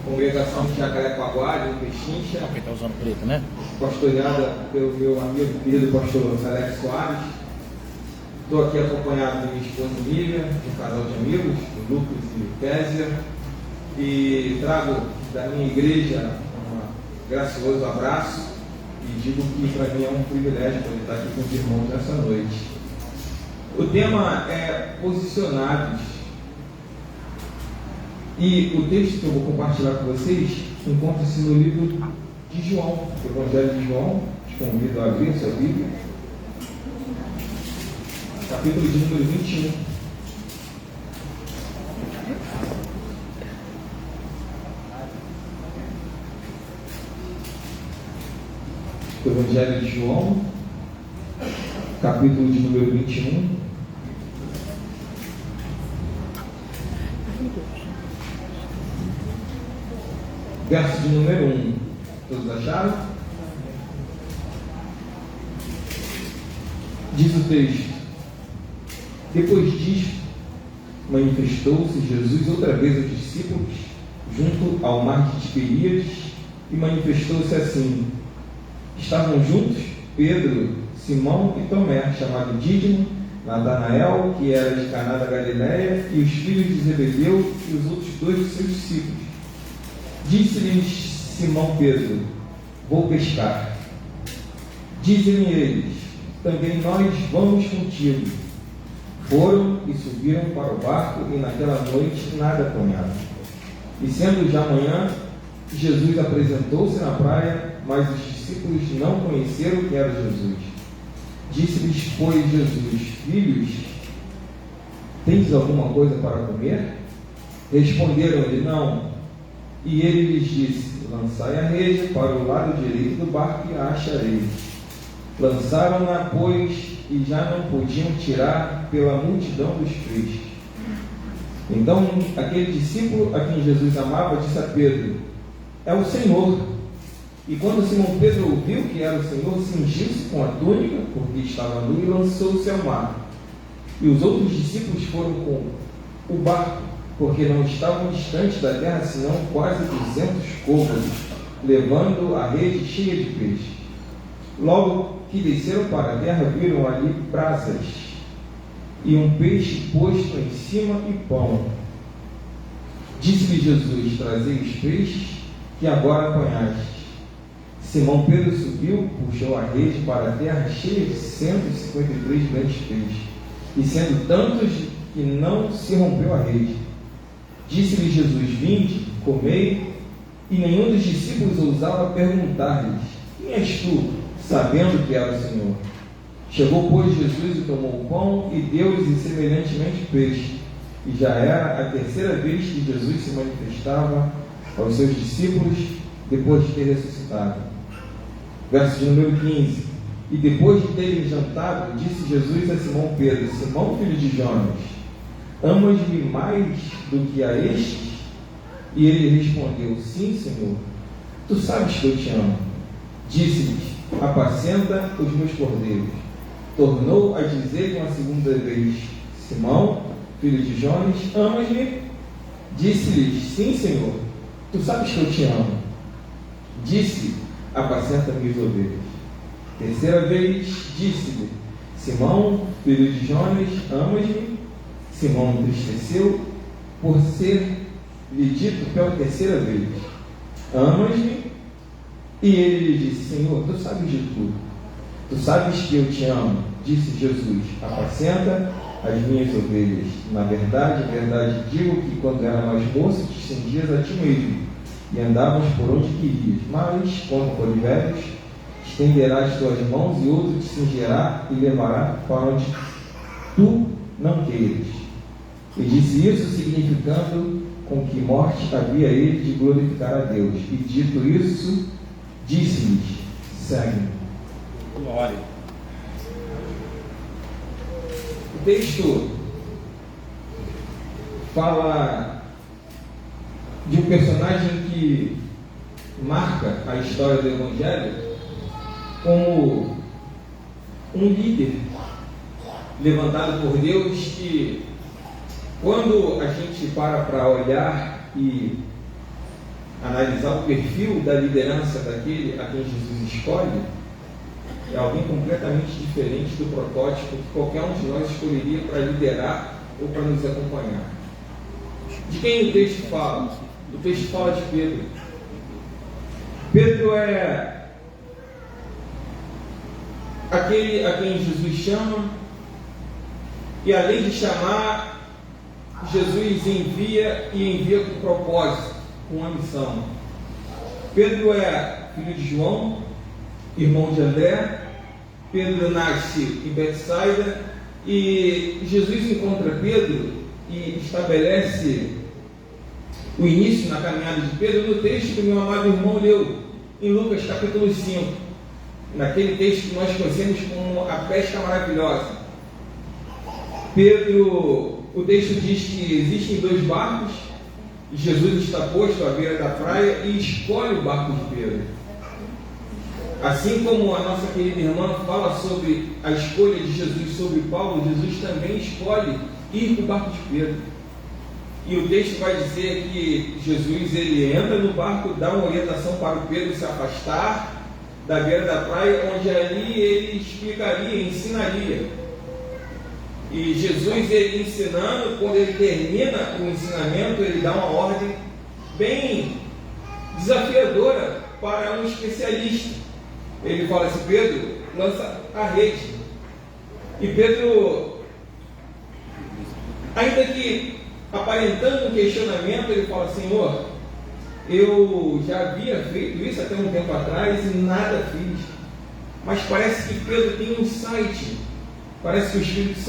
congregação de Jacarepaguá, de Pechincha. Está usando preto, né? Pastoreada pelo meu amigo querido pastor Alex Soares. Estou aqui acompanhado de minha esposa Miriam, de um casal de amigos, o Lucas e Kézia, e trago da minha igreja um gracioso abraço e digo que para mim é um privilégio poder estar aqui com os irmãos nessa noite. O tema é posicionados, e o texto que eu vou compartilhar com vocês encontra-se no livro de João, Evangelho de João. Te convido a abrir sua Bíblia, capítulo de número 21. Evangelho de João, capítulo de número 21. Verso de número 1. Todos acharam? Diz o texto: depois disto, manifestou-se Jesus outra vez aos discípulos, junto ao mar de Tiberíades, e manifestou-se assim. Estavam juntos Pedro, Simão e Tomé, chamado Dídimo, Natanael, que era de Caná da Galileia, e os filhos de Zebedeu e os outros dois de seus discípulos. Disse-lhes Simão Pedro: vou pescar. Dizem eles: também nós vamos contigo. Foram e subiram para o barco, e naquela noite nada apanharam. E sendo já manhã, Jesus apresentou-se na praia, mas os discípulos não conheceram que era Jesus. Disse-lhes, pois, Jesus: filhos, tendes alguma coisa para comer? Responderam-lhe: não. E ele lhes disse: lançai a rede para o lado direito do barco e a achareis. Lançaram-na, pois, e já não podiam tirar pela multidão dos peixes. Então aquele discípulo a quem Jesus amava disse a Pedro: é o Senhor. E quando Simão Pedro ouviu que era o Senhor, cingiu-se com a túnica, porque estava nu, e lançou-se ao mar. E os outros discípulos foram com o barco, porque não estavam distantes da terra, senão quase 200 côvados, levando a rede cheia de peixe. Logo que desceram para a terra, viram ali brasas, e um peixe posto em cima e pão. Disse-lhe Jesus: trazei os peixes que agora apanhastes. Simão Pedro subiu, puxou a rede para a terra, cheia de 153 grandes peixes, e sendo tantos que não se rompeu a rede. Disse-lhe Jesus: vinde, comei. E nenhum dos discípulos ousava perguntar-lhes: quem és tu? Sabendo que era o Senhor. Chegou, pois, Jesus e tomou o pão e deu-lhes e semelhantemente peixe. E já era a terceira vez que Jesus se manifestava aos seus discípulos depois de ter ressuscitado. Verso de número 15. E depois de terem jantado, disse Jesus a Simão Pedro: Simão, filho de Jonas, amas-me mais do que a estes? E ele respondeu: sim, Senhor, tu sabes que eu te amo. Disse-lhes: apacenta os meus cordeiros. Tornou a dizer uma segunda vez: Simão, filho de Jonas, amas-me? Disse-lhes: sim, Senhor, tu sabes que eu te amo. Disse: apacenta minhas ovelhas. Terceira vez, disse-lhe: Simão, filho de Jonas, amas-me? Simão entristeceu por ser lhe dito pela terceira vez: amas-me? E ele lhe disse: Senhor, tu sabes de tudo. Tu sabes que eu te amo. Disse Jesus: apacenta as minhas ovelhas. Na verdade, digo que quando era mais moço, te estendias a ti mesmo e andavas por onde querias. Mas, quando forem velhos, estenderás tuas mãos e outro te cingirá e levará para onde tu não queiras. E disse isso significando com que morte havia ele de glorificar a Deus. E dito isso, disse-lhes: segue-me. Glória. O texto fala de um personagem que marca a história do Evangelho como um líder levantado por Deus, que quando a gente para olhar e analisar o perfil da liderança daquele a quem Jesus escolhe, é alguém completamente diferente do protótipo que qualquer um de nós escolheria para liderar ou para nos acompanhar. De quem o texto fala? O texto fala de Pedro. Pedro é aquele a quem Jesus chama, e além de chamar, Jesus envia com propósito, com uma missão. Pedro é filho de João, irmão de André. Pedro nasce em Betsaida e Jesus encontra Pedro e estabelece o início na caminhada de Pedro no texto que meu amado irmão leu em Lucas capítulo 5, naquele texto que nós conhecemos como a pesca maravilhosa. Pedro, o texto diz que existem 2 barcos e Jesus está posto à beira da praia e escolhe o barco de Pedro. Assim como a nossa querida irmã fala sobre a escolha de Jesus sobre Paulo, Jesus também escolhe ir para o barco de Pedro. E o texto vai dizer que Jesus ele entra no barco, dá uma orientação para o Pedro se afastar da beira da praia, onde ali ele explicaria, ensinaria. E Jesus ele ensinando, quando ele termina o ensinamento, ele dá uma ordem bem desafiadora para um especialista. Ele fala assim: Pedro, lança a rede. E Pedro, ainda que aparentando um questionamento, ele fala: Senhor, eu já havia feito isso até um tempo atrás e nada fiz. Mas parece que Pedro tem um insight. Parece que o Espírito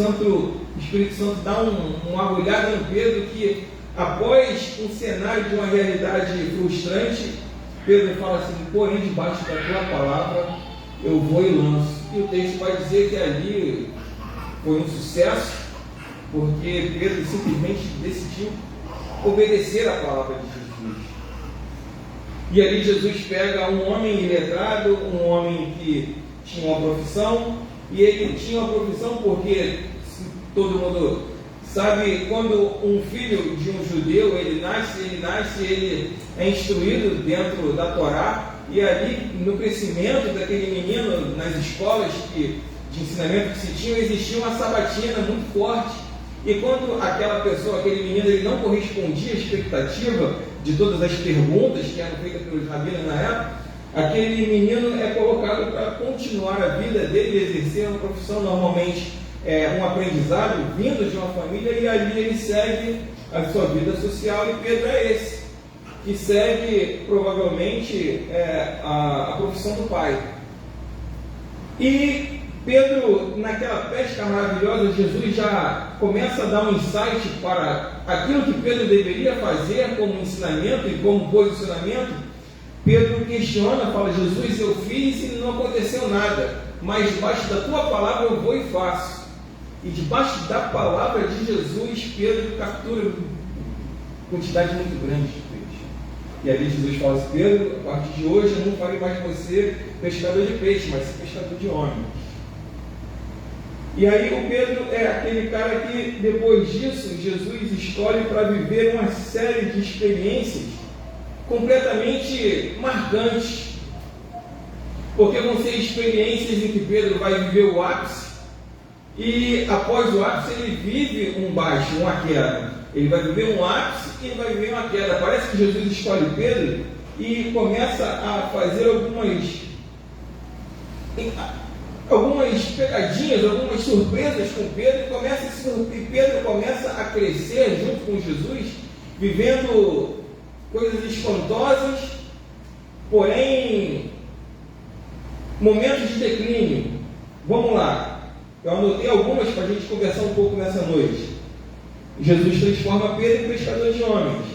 Santo dá uma olhada no Pedro, que após um cenário de uma realidade frustrante, Pedro fala assim: porém, debaixo da tua palavra, eu vou e lanço. E o texto vai dizer que ali foi um sucesso, porque Pedro simplesmente decidiu obedecer a palavra de Jesus. E ali Jesus pega um homem iletrado, um homem que tinha uma profissão, e ele tinha uma profissão porque todo mundo sabe, quando um filho de um judeu ele nasce, é instruído dentro da Torá, e ali no crescimento daquele menino, nas escolas de ensinamento que se tinham, existia uma sabatina muito forte. E quando aquela pessoa, aquele menino, ele não correspondia à expectativa de todas as perguntas que eram feitas pelos rabinos na época, aquele menino é colocado para continuar a vida dele e exercer uma profissão, normalmente um aprendizado vindo de uma família, e ali ele segue a sua vida social. E Pedro é esse que segue provavelmente a profissão do pai. E Pedro, naquela pesca maravilhosa, Jesus já começa a dar um insight para aquilo que Pedro deveria fazer como ensinamento e como posicionamento. Pedro questiona, fala: Jesus, eu fiz e não aconteceu nada, mas debaixo da tua palavra eu vou e faço. E debaixo da palavra de Jesus, Pedro captura uma quantidade muito grande de peixe. E ali Jesus fala assim: Pedro, a partir de hoje eu não farei mais você pescador de peixe, mas pescador de homens. E aí o Pedro é aquele cara que depois disso Jesus escolhe para viver uma série de experiências completamente marcantes, porque vão ser experiências em que Pedro vai viver o ápice, e após o ápice ele vive um baixo, uma queda. Ele vai viver um ápice e ele vai viver uma queda. Parece que Jesus escolhe Pedro e começa a fazer algumas pegadinhas, algumas surpresas com Pedro, e Pedro começa a crescer junto com Jesus, vivendo coisas espantosas, porém momentos de declínio. Vamos lá, eu anotei algumas para a gente conversar um pouco nessa noite. Jesus transforma Pedro em pescador de homens.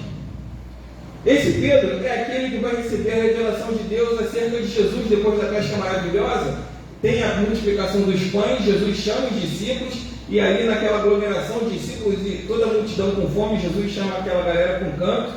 Esse Pedro é aquele que vai receber a revelação de Deus acerca de Jesus depois da pesca maravilhosa. Tem a multiplicação dos pães, Jesus chama os discípulos, e ali naquela aglomeração de discípulos e toda a multidão com fome, Jesus chama aquela galera com canto,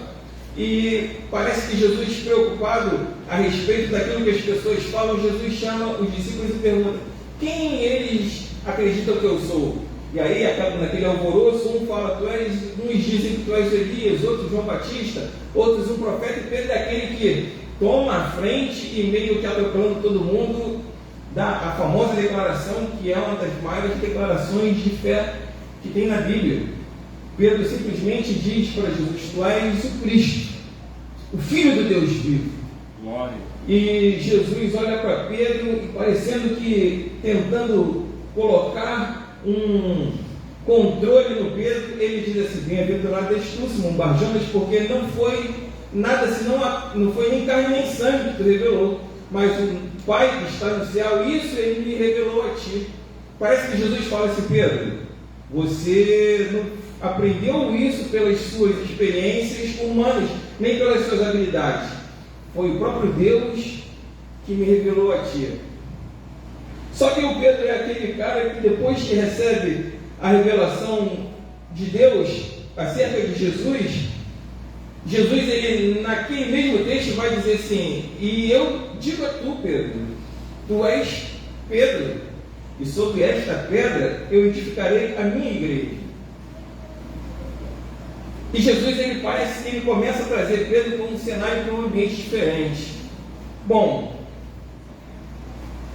e parece que Jesus, preocupado a respeito daquilo que as pessoas falam, Jesus chama os discípulos e pergunta: quem eles acreditam que eu sou? E aí, naquele alvoroço, uns dizem que tu és Elias, outros João Batista, outros um profeta, e Pedro é aquele que toma a frente e meio que atropelando todo mundo, dá a famosa declaração, que é uma das maiores declarações de fé que tem na Bíblia. Pedro simplesmente diz para Jesus: tu és o Cristo, o Filho do Deus vivo. Glória. E Jesus olha para Pedro e, parecendo que tentando colocar um controle no Pedro, ele diz assim: bem-aventurado és tu, Simão Barjonas, porque não foi nada senão, não foi nem carne nem sangue que tu revelou, mas o Pai que está no céu, isso ele me revelou a ti. Parece que Jesus fala assim: Pedro, você não aprendeu isso pelas suas experiências humanas, nem pelas suas habilidades. Foi o próprio Deus que me revelou a ti. Só que o Pedro é aquele cara que, depois que recebe a revelação de Deus acerca de Jesus, ele naquele mesmo texto vai dizer assim: e eu digo a tu, Pedro, tu és Pedro, e sobre esta pedra eu edificarei a minha igreja. E Jesus, ele começa a trazer Pedro para um cenário, para um ambiente diferente. Bom,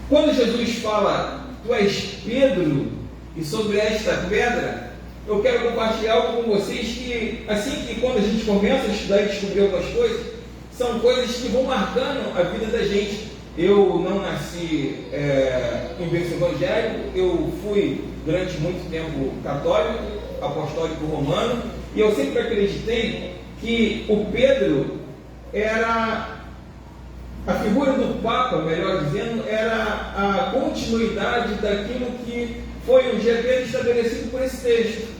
quando Jesus fala: tu és Pedro, e sobre esta pedra, eu quero compartilhar algo com vocês que, assim que quando a gente começa a estudar e descobrir algumas coisas, são coisas que vão marcando a vida da gente. Eu não nasci em berço evangélico, eu fui durante muito tempo católico, apostólico romano, e eu sempre acreditei que o Pedro era a figura do Papa, melhor dizendo, era a continuidade daquilo que foi um dia Pedro estabelecido por esse texto.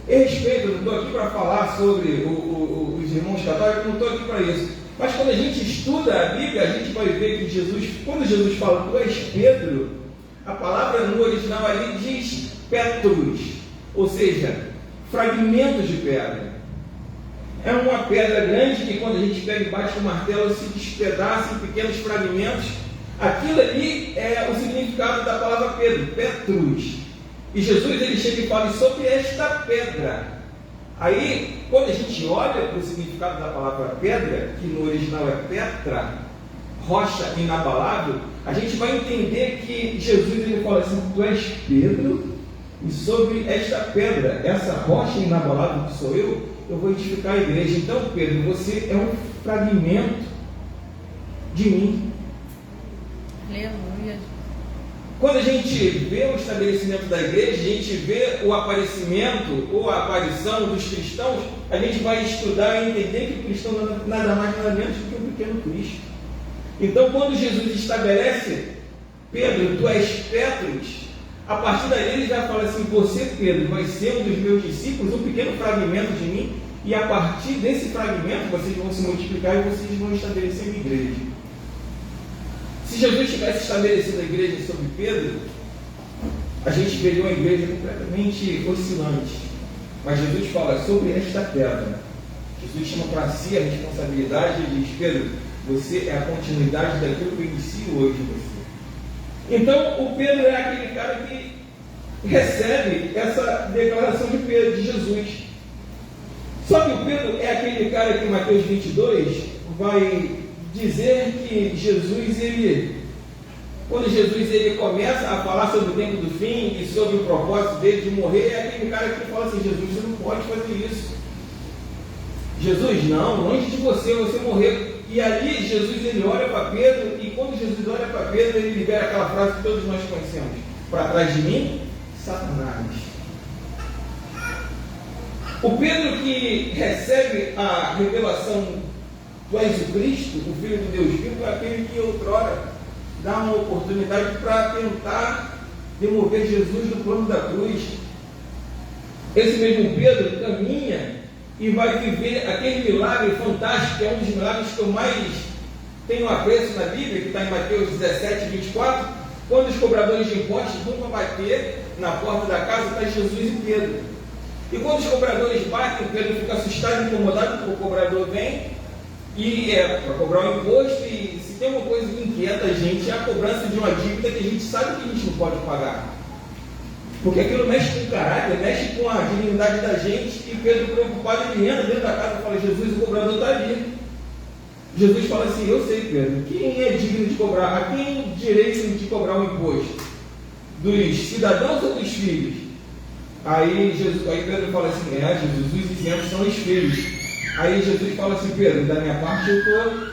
Eu respeito, eu não estou aqui para falar sobre os irmãos católicos, não estou aqui para isso. Mas quando a gente estuda a Bíblia, a gente vai ver que Jesus, quando Jesus fala tu és Pedro, a palavra no original ali diz Petrus, ou seja, fragmentos de pedra. É uma pedra grande que, quando a gente pega e bate com o martelo, se despedaça em pequenos fragmentos. Aquilo ali é o significado da palavra Pedro, Petrus. E Jesus, ele chega e fala sobre esta pedra. Aí, quando a gente olha para o significado da palavra pedra, que no original é Petra, rocha inabalável, a gente vai entender que Jesus, ele fala assim: tu és Pedro, e sobre esta pedra, essa rocha inabalável que sou eu vou edificar a igreja. Então, Pedro, você é um fragmento de mim. Aleluia. Quando a gente vê o estabelecimento da igreja, a gente vê o aparecimento ou a aparição dos cristãos, a gente vai estudar e entender que o cristão nada mais nada menos do que um pequeno Cristo. Então, quando Jesus estabelece Pedro, tu és Petrus, a partir daí ele já fala assim: você, Pedro, vai ser um dos meus discípulos, um pequeno fragmento de mim, e a partir desse fragmento vocês vão se multiplicar e vocês vão estabelecer uma igreja. Se Jesus tivesse estabelecido a igreja sobre Pedro, a gente veria uma igreja completamente oscilante. Mas Jesus fala sobre esta pedra. Jesus chama para si a responsabilidade e diz: Pedro, você é a continuidade daquilo que eu inicio hoje em você. Então, o Pedro é aquele cara que recebe essa declaração de Pedro, de Jesus. Só que o Pedro é aquele cara que em Mateus 22 vai dizer que quando Jesus começa a falar sobre o tempo do fim e sobre o propósito dele de morrer, é aquele cara que fala assim: Jesus, você não pode fazer isso. Jesus, não, longe de você morrer. E ali Jesus ele olha para Pedro, e quando Jesus olha para Pedro, ele libera aquela frase que todos nós conhecemos: para trás de mim, Satanás. O Pedro que recebe a revelação: tu és o Cristo, o Filho de Deus vivo, é aquele que outrora dá uma oportunidade para tentar demover Jesus do plano da cruz. Esse mesmo Pedro caminha e vai viver aquele milagre fantástico, que é um dos milagres que eu mais tenho apreço na Bíblia, que está em Mateus 17, 24, quando os cobradores de impostos vão bater na porta da casa, está Jesus e Pedro. E quando os cobradores batem, Pedro fica assustado, incomodado, porque o cobrador vem e para cobrar o imposto, e se tem uma coisa que inquieta a gente, é a cobrança de uma dívida que a gente sabe que a gente não pode pagar. Porque aquilo mexe com o caráter, mexe com a dignidade da gente, e Pedro, preocupado, ele entra dentro da casa e fala: Jesus, o cobrador está ali. Jesus fala assim: eu sei, Pedro, quem é digno de cobrar? A quem direito de cobrar o imposto? Dos cidadãos ou dos filhos? Aí Pedro fala assim: Jesus, os isentos são os filhos. Aí Jesus fala assim: Pedro, da minha parte eu estou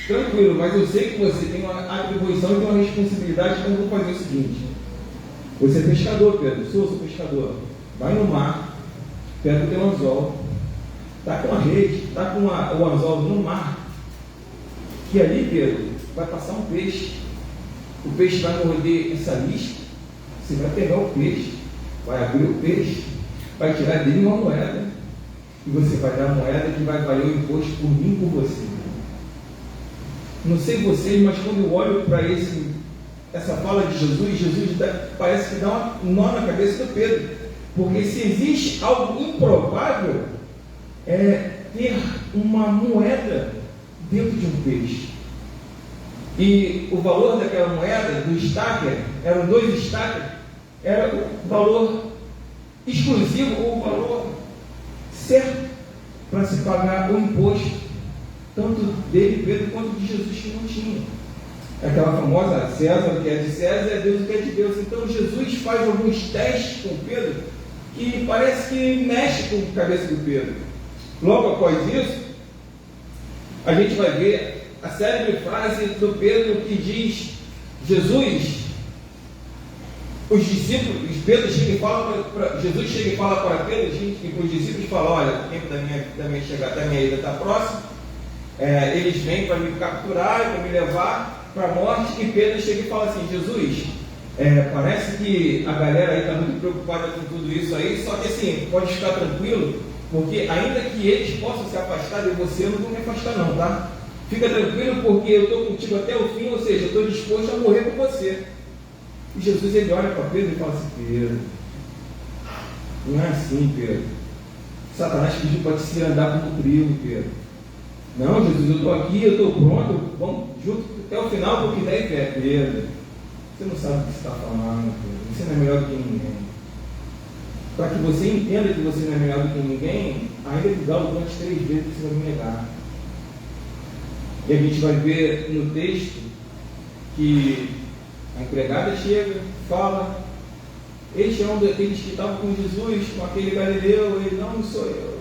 tranquilo, mas eu sei que você tem uma atribuição e tem uma responsabilidade, então eu vou fazer o seguinte: você é pescador, Pedro, sou pescador, vai no mar, pega o teu anzol, está com a rede, está com o anzol no mar, que ali, Pedro, vai passar um peixe, o peixe vai morder essa lisca, você vai pegar o peixe, vai abrir o peixe, vai tirar dele uma moeda, e você vai dar a moeda que vai valer o imposto por mim e por você. Não sei vocês, mas quando eu olho para essa fala de Jesus parece que dá um nó na cabeça do Pedro, porque se existe algo improvável, é ter uma moeda dentro de um peixe. E o valor daquela moeda, do estaque, eram 2 estaques, era o valor exclusivo, ou o valor certo para se pagar o imposto, tanto dele, Pedro, quanto de Jesus, que não tinha. Aquela famosa: César o que é de César, é Deus o que é de Deus. Então Jesus faz alguns testes com Pedro que parece que mexe com a cabeça do Pedro. Logo após isso, a gente vai ver a célebre frase do Pedro que diz: Jesus, os discípulos, Pedro chega e fala Jesus chega e fala para Pedro, e para os discípulos fala: olha, o tempo da minha chegada, da minha ida está próximo, eles vêm para me capturar e para me levar para a morte. E Pedro chega e fala assim: Jesus, parece que a galera aí está muito preocupada com tudo isso aí, só que assim, pode ficar tranquilo, porque ainda que eles possam se afastar de você, eu não vou me afastar não, tá? Fica tranquilo, porque eu estou contigo até o fim, ou seja, eu estou disposto a morrer por você. E Jesus ele olha para Pedro e fala assim: Pedro, não é assim, Pedro. Satanás pediu para te se andar como trigo, Pedro. Não, Jesus, eu estou aqui, eu estou pronto, vamos junto até o final, porque daí é Pedro. Você não sabe o que você está falando, Pedro. Você não é melhor do que ninguém. Para que você entenda que você não é melhor do que ninguém, ainda que galo durante 3 vezes você vai me negar. E a gente vai ver no texto que a empregada chega, fala: este é um daqueles que estavam com Jesus, com aquele galileu. Ele: não sou eu.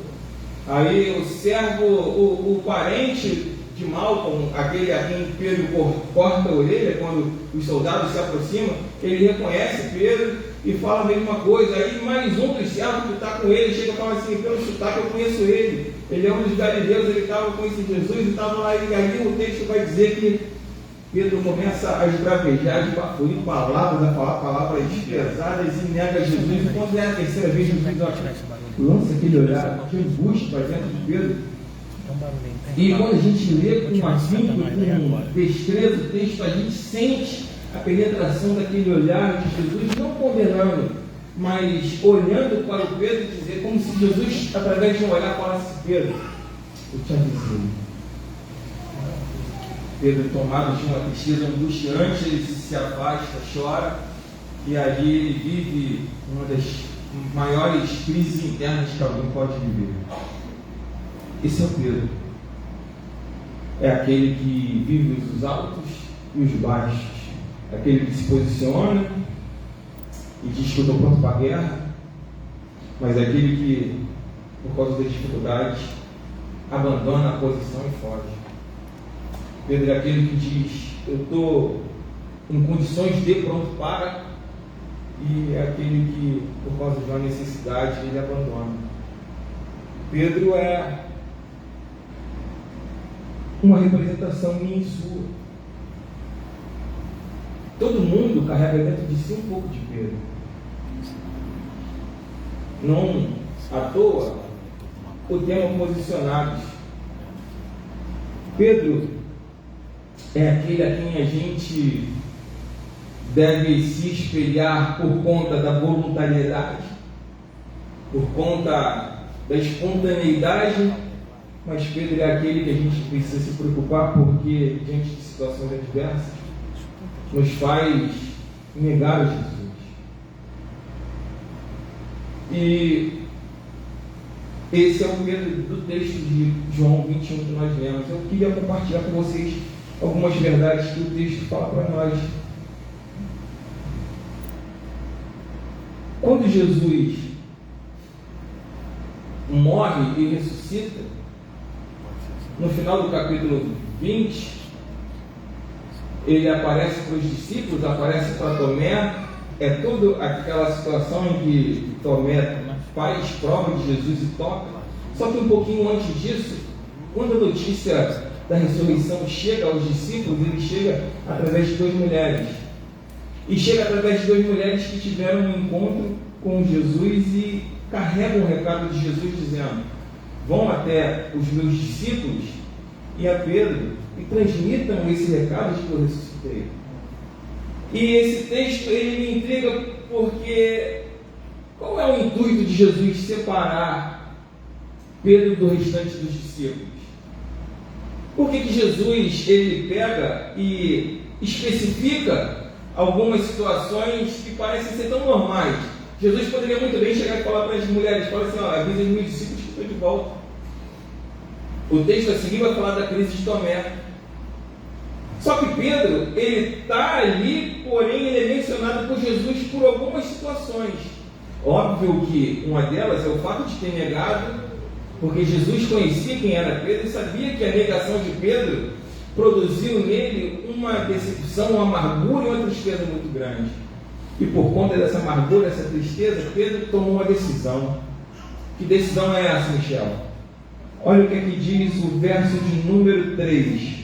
Aí o servo, o parente de Malcolm, aquele a quem Pedro corta a orelha quando os soldados se aproximam, ele reconhece Pedro e fala a mesma coisa. Aí mais um dos servos que está com ele chega e fala assim: pelo sotaque eu conheço ele, ele é um dos galileus, ele estava com esse Jesus e estava lá. E aí o texto vai dizer que Pedro começa a esbravejar, de bafuir palavras, a falar palavras pesadas e nega Jesus. E quando é a terceira vez, Jesus lança aquele olhar de angústia para dentro de Pedro. E quando a gente lê com afinco, com destreza o texto, a gente sente a penetração daquele olhar de Jesus, não condenando, mas olhando para o Pedro e dizer, como se Jesus, através de um olhar, falasse: Pedro, eu te avisei. Pedro, tomado de uma tristeza angustiante, ele se afasta, chora, e ali ele vive uma das maiores crises internas que alguém pode viver. Esse é o Pedro. é aquele que vive os altos e os baixos, é aquele que se posiciona e diz que eu estou pronto para a guerra, mas é aquele que, por causa das dificuldades, abandona a posição e foge. Pedro é aquele que diz, eu estou em condições de pronto para, e é aquele que, por causa de uma necessidade, ele abandona. Pedro é uma representação minha e sua. Todo mundo carrega dentro de si um pouco de Pedro. Não à toa o tema posicionados. Pedro é aquele a quem a gente deve se espelhar por conta da voluntariedade, por conta da espontaneidade, mas Pedro é aquele que a gente precisa se preocupar porque, diante de situações adversas, nos faz negar o Jesus. E esse é o Pedro do texto de João 21 que nós lemos. Eu queria compartilhar com vocês algumas verdades que o texto fala para nós. Quando Jesus morre e ressuscita, no final do capítulo 20, ele aparece para os discípulos, aparece para Tomé. É toda aquela situação em que Tomé faz prova de Jesus e toca. Só que um pouquinho antes disso, quando a notícia da ressurreição chega aos discípulos, ele chega através de duas mulheres. E chega através de duas mulheres que tiveram um encontro com Jesus e carregam o recado de Jesus dizendo: vão até os meus discípulos e a Pedro e transmitam esse recado de que eu ressuscitei. E esse texto ele me intriga porque qual é o intuito de Jesus separar Pedro do restante dos discípulos? Por que Jesus ele pega e especifica algumas situações que parecem ser tão normais? Jesus poderia muito bem chegar e falar para as mulheres, fala assim, avisa os meus discípulos que estou de volta. O texto a seguir vai falar da crise de Tomé. Só que Pedro, ele está ali, porém ele é mencionado por Jesus por algumas situações. Óbvio que uma delas é o fato de ter negado, porque Jesus conhecia quem era Pedro e sabia que a negação de Pedro produziu nele uma decepção, uma amargura e uma tristeza muito grande. E por conta dessa amargura, dessa tristeza, Pedro tomou uma decisão. Que decisão é essa, Michel? Olha o que aqui diz o verso de número 3.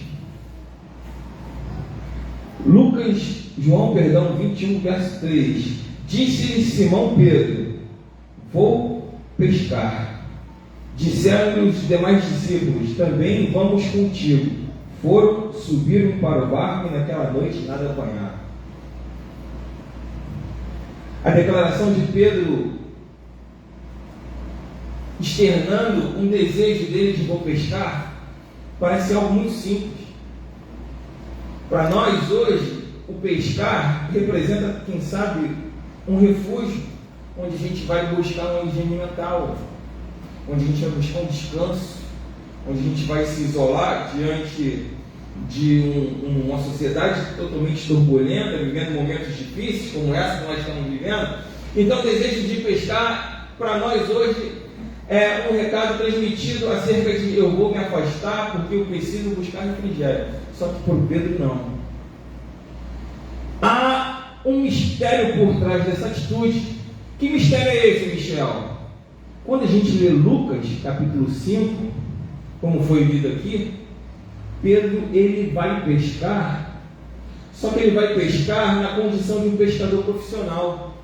João 21, verso 3. Disse-lhe Simão Pedro: vou pescar. Disseram-lhe os demais discípulos: também vamos contigo. Foram, subiram para o barco e naquela noite nada apanharam. A declaração de Pedro externando um desejo dele de vou pescar parece algo muito simples. Para nós hoje, o pescar representa, quem sabe, um refúgio onde a gente vai buscar uma higiene mental, onde a gente vai buscar um descanso, onde a gente vai se isolar diante de uma sociedade totalmente turbulenta, vivendo momentos difíceis como essa que nós estamos vivendo. Então o desejo de pescar para nós hoje é um recado transmitido acerca de eu vou me afastar porque eu preciso buscar refrigério. Só que por Pedro não. Há um mistério por trás dessa atitude. Que mistério é esse, Michel? Quando a gente lê Lucas capítulo 5, como foi lido aqui, Pedro ele vai pescar, só que ele vai pescar na condição de um pescador profissional.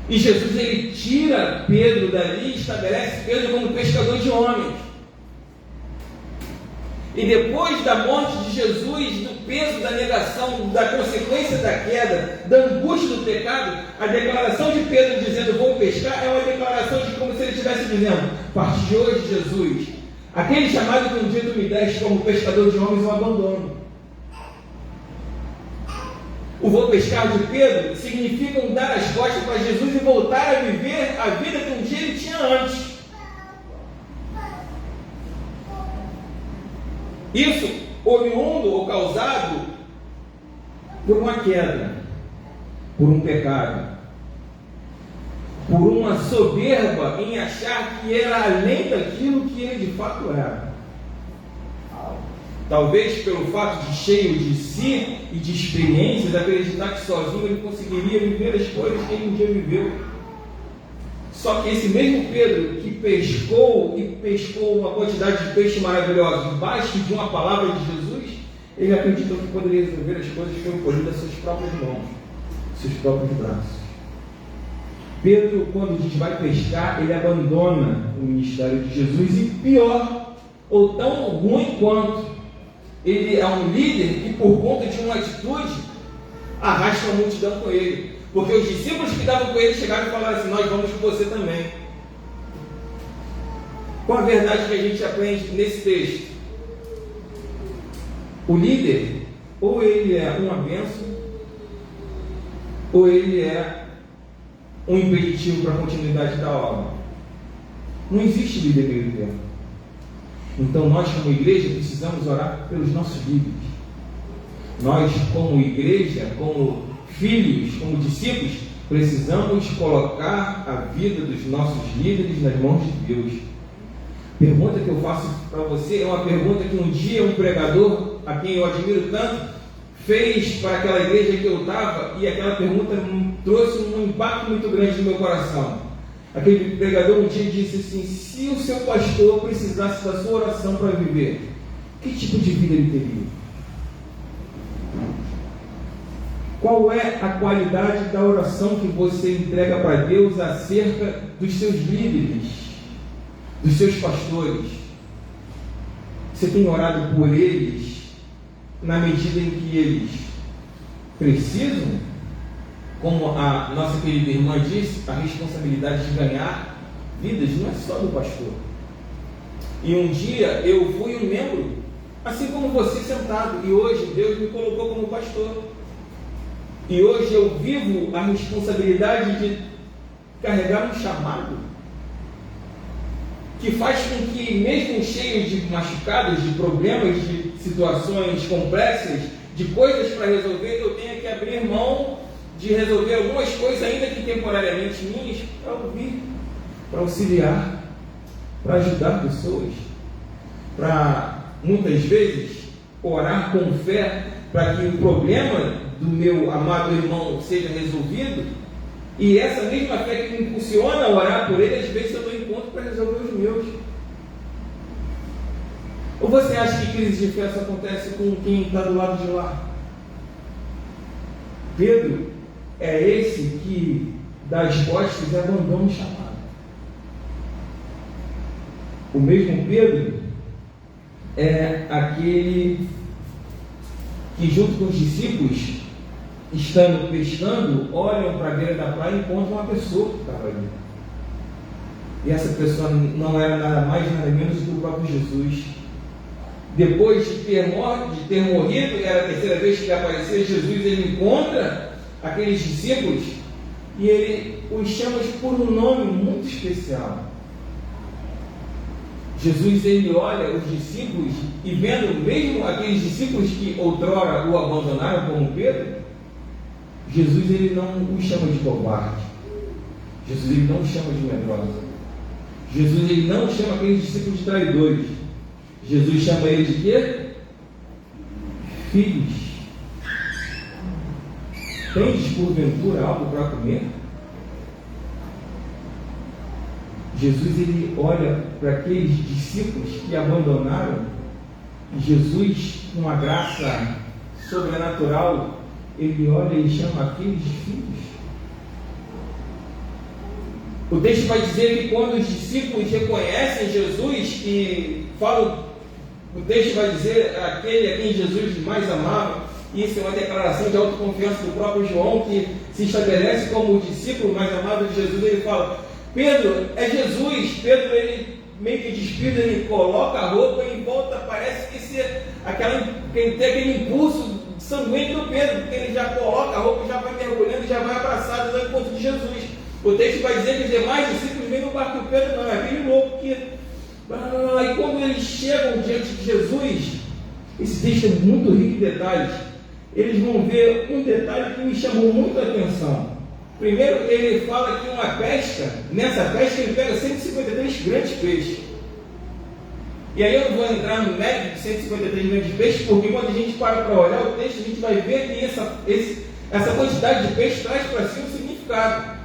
E Jesus ele tira Pedro dali e estabelece Pedro como pescador de homens. E depois da morte de Jesus, do peso da negação, da consequência da queda, da angústia do pecado, a declaração de Pedro dizendo vou pescar é uma declaração de como se ele estivesse dizendo: a partir de hoje, Jesus, aquele chamado que um dia tu me deste como pescador de homens eu abandono. O vou pescar de Pedro significa dar as costas para Jesus e voltar a viver a vida que um dia ele tinha antes. Isso oriundo ou causado por uma queda, por um pecado, por uma soberba em achar que era além daquilo que ele de fato era. Talvez pelo fato de cheio de si e de experiências, acreditar que sozinho ele conseguiria viver as coisas que ele um dia viveu. Só que esse mesmo Pedro que pescou uma quantidade de peixe maravilhoso debaixo de uma palavra de Jesus, ele acreditou que poderia resolver as coisas pelo poder das suas próprias mãos, seus próprios braços. Pedro, quando diz vai pescar, ele abandona o ministério de Jesus e pior, ou tão ruim quanto, ele é um líder que por conta de uma atitude arrasta a multidão com ele. Porque os discípulos que estavam com ele chegaram e falaram assim: nós vamos com você também. Qual a verdade que a gente aprende nesse texto? O líder, ou ele é uma bênção, ou ele é um impeditivo para a continuidade da obra. Não existe líder meio termo. Então nós como igreja precisamos orar pelos nossos líderes. Nós como igreja, como filhos, como discípulos, precisamos colocar a vida dos nossos líderes nas mãos de Deus. Pergunta que eu faço para você é uma pergunta que um dia um pregador, a quem eu admiro tanto, fez para aquela igreja que eu estava, e aquela pergunta trouxe um impacto muito grande no meu coração. Aquele pregador um dia disse assim: se o seu pastor precisasse da sua oração para viver, que tipo de vida ele teria? Qual é a qualidade da oração que você entrega para Deus acerca dos seus líderes, dos seus pastores? Você tem orado por eles na medida em que eles precisam? Como a nossa querida irmã disse, a responsabilidade de ganhar vidas não é só do pastor. E um dia eu fui um membro, assim como você sentado, e hoje Deus me colocou como pastor. E hoje eu vivo a responsabilidade de carregar um chamado que faz com que, mesmo cheio de machucados, de problemas, de situações complexas, de coisas para resolver, eu tenha que abrir mão de resolver algumas coisas, ainda que temporariamente minhas, para ouvir, para auxiliar, para ajudar pessoas, para muitas vezes orar com fé para que o problema do meu amado irmão seja resolvido, e essa mesma fé que me impulsiona a orar por ele, às vezes eu dou encontro para resolver os meus. Ou você acha que crise de fé só acontece com quem está do lado de lá? Pedro é esse que dá as costas e abandona o chamado. O mesmo Pedro é aquele que, junto com os discípulos, estando pescando, olham para a beira da praia e encontram uma pessoa que estava ali. E essa pessoa não era nada mais, nada menos do que o próprio Jesus. Depois de ter morrido, era a terceira vez que apareceu Jesus, ele encontra aqueles discípulos e ele os chama por um nome muito especial. Jesus, ele olha os discípulos e, vendo mesmo aqueles discípulos que outrora o abandonaram, como Pedro, Jesus, ele não os chama de covarde. Jesus, ele não os chama de medrosa. Jesus, ele não chama aqueles discípulos de traidores. Jesus chama ele de quê? Filhos. Tendes porventura algo para comer? Jesus, ele olha para aqueles discípulos que abandonaram, e Jesus, com uma graça sobrenatural, ele olha e chama aqueles filhos. O texto vai dizer que quando os discípulos reconhecem Jesus e falam, o texto vai dizer aquele a quem Jesus mais amava. Isso é uma declaração de autoconfiança do próprio João, que se estabelece como o discípulo mais amado de Jesus. Ele fala: Pedro, é Jesus. Pedro, ele meio que despida, ele coloca a roupa e em volta parece que ele tem aquele impulso sanguíneo do Pedro, porque ele já coloca a roupa, já vai mergulhando, já vai abraçado no encontro de Jesus. O texto vai dizer que os demais discípulos vêm no barco do Pedro, não, é aquele louco que... E quando eles chegam diante de Jesus, Esse texto é muito rico em detalhes. Eles vão ver um detalhe que me chamou muito a atenção. Primeiro, ele fala que uma pesca, nessa pesca ele pega 153 grandes peixes. E aí eu não vou entrar no mérito de 153 grandes peixes, porque quando a gente para olhar o texto, a gente vai ver que essa quantidade de peixes traz para si um significado.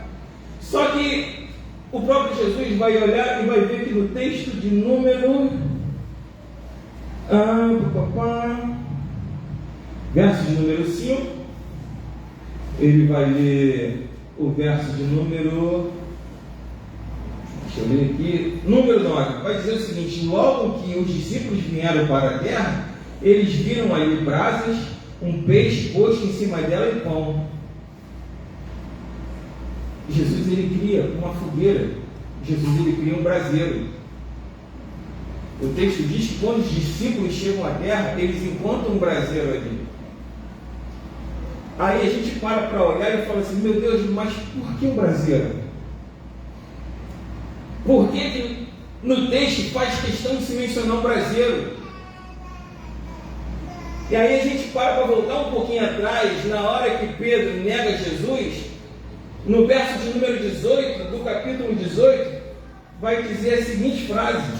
Só que o próprio Jesus vai olhar e vai ver que no texto de número... verso de número 5, ele vai ler o verso de número... Deixa eu ler aqui. Número 9. Vai dizer o seguinte: logo que os discípulos vieram para a terra, eles viram ali brasas, um peixe posto em cima dela e pão. Jesus, ele cria uma fogueira. Jesus, ele cria um braseiro. O texto diz que quando os discípulos chegam à terra, eles encontram um braseiro ali. Aí a gente para olhar e fala assim: meu Deus, mas por que um braseiro? Por que no texto faz questão de se mencionar um braseiro? E aí a gente para voltar um pouquinho atrás, na hora que Pedro nega Jesus, no verso de número 18, do capítulo 18, vai dizer a seguinte frase.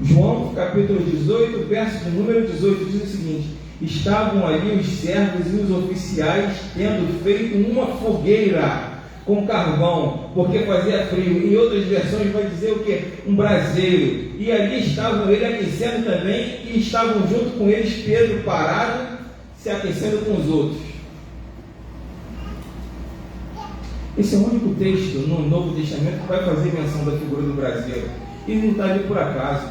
João, capítulo 18, verso de número 18, diz o seguinte: estavam ali os servos e os oficiais tendo feito uma fogueira com carvão, porque fazia frio. Em outras versões vai dizer o que? Um braseiro. E ali estavam ele aquecendo também, e estavam junto com eles Pedro parado, se aquecendo com os outros. Esse é o único texto no Novo Testamento que vai fazer menção da figura do braseiro. E não está ali por acaso.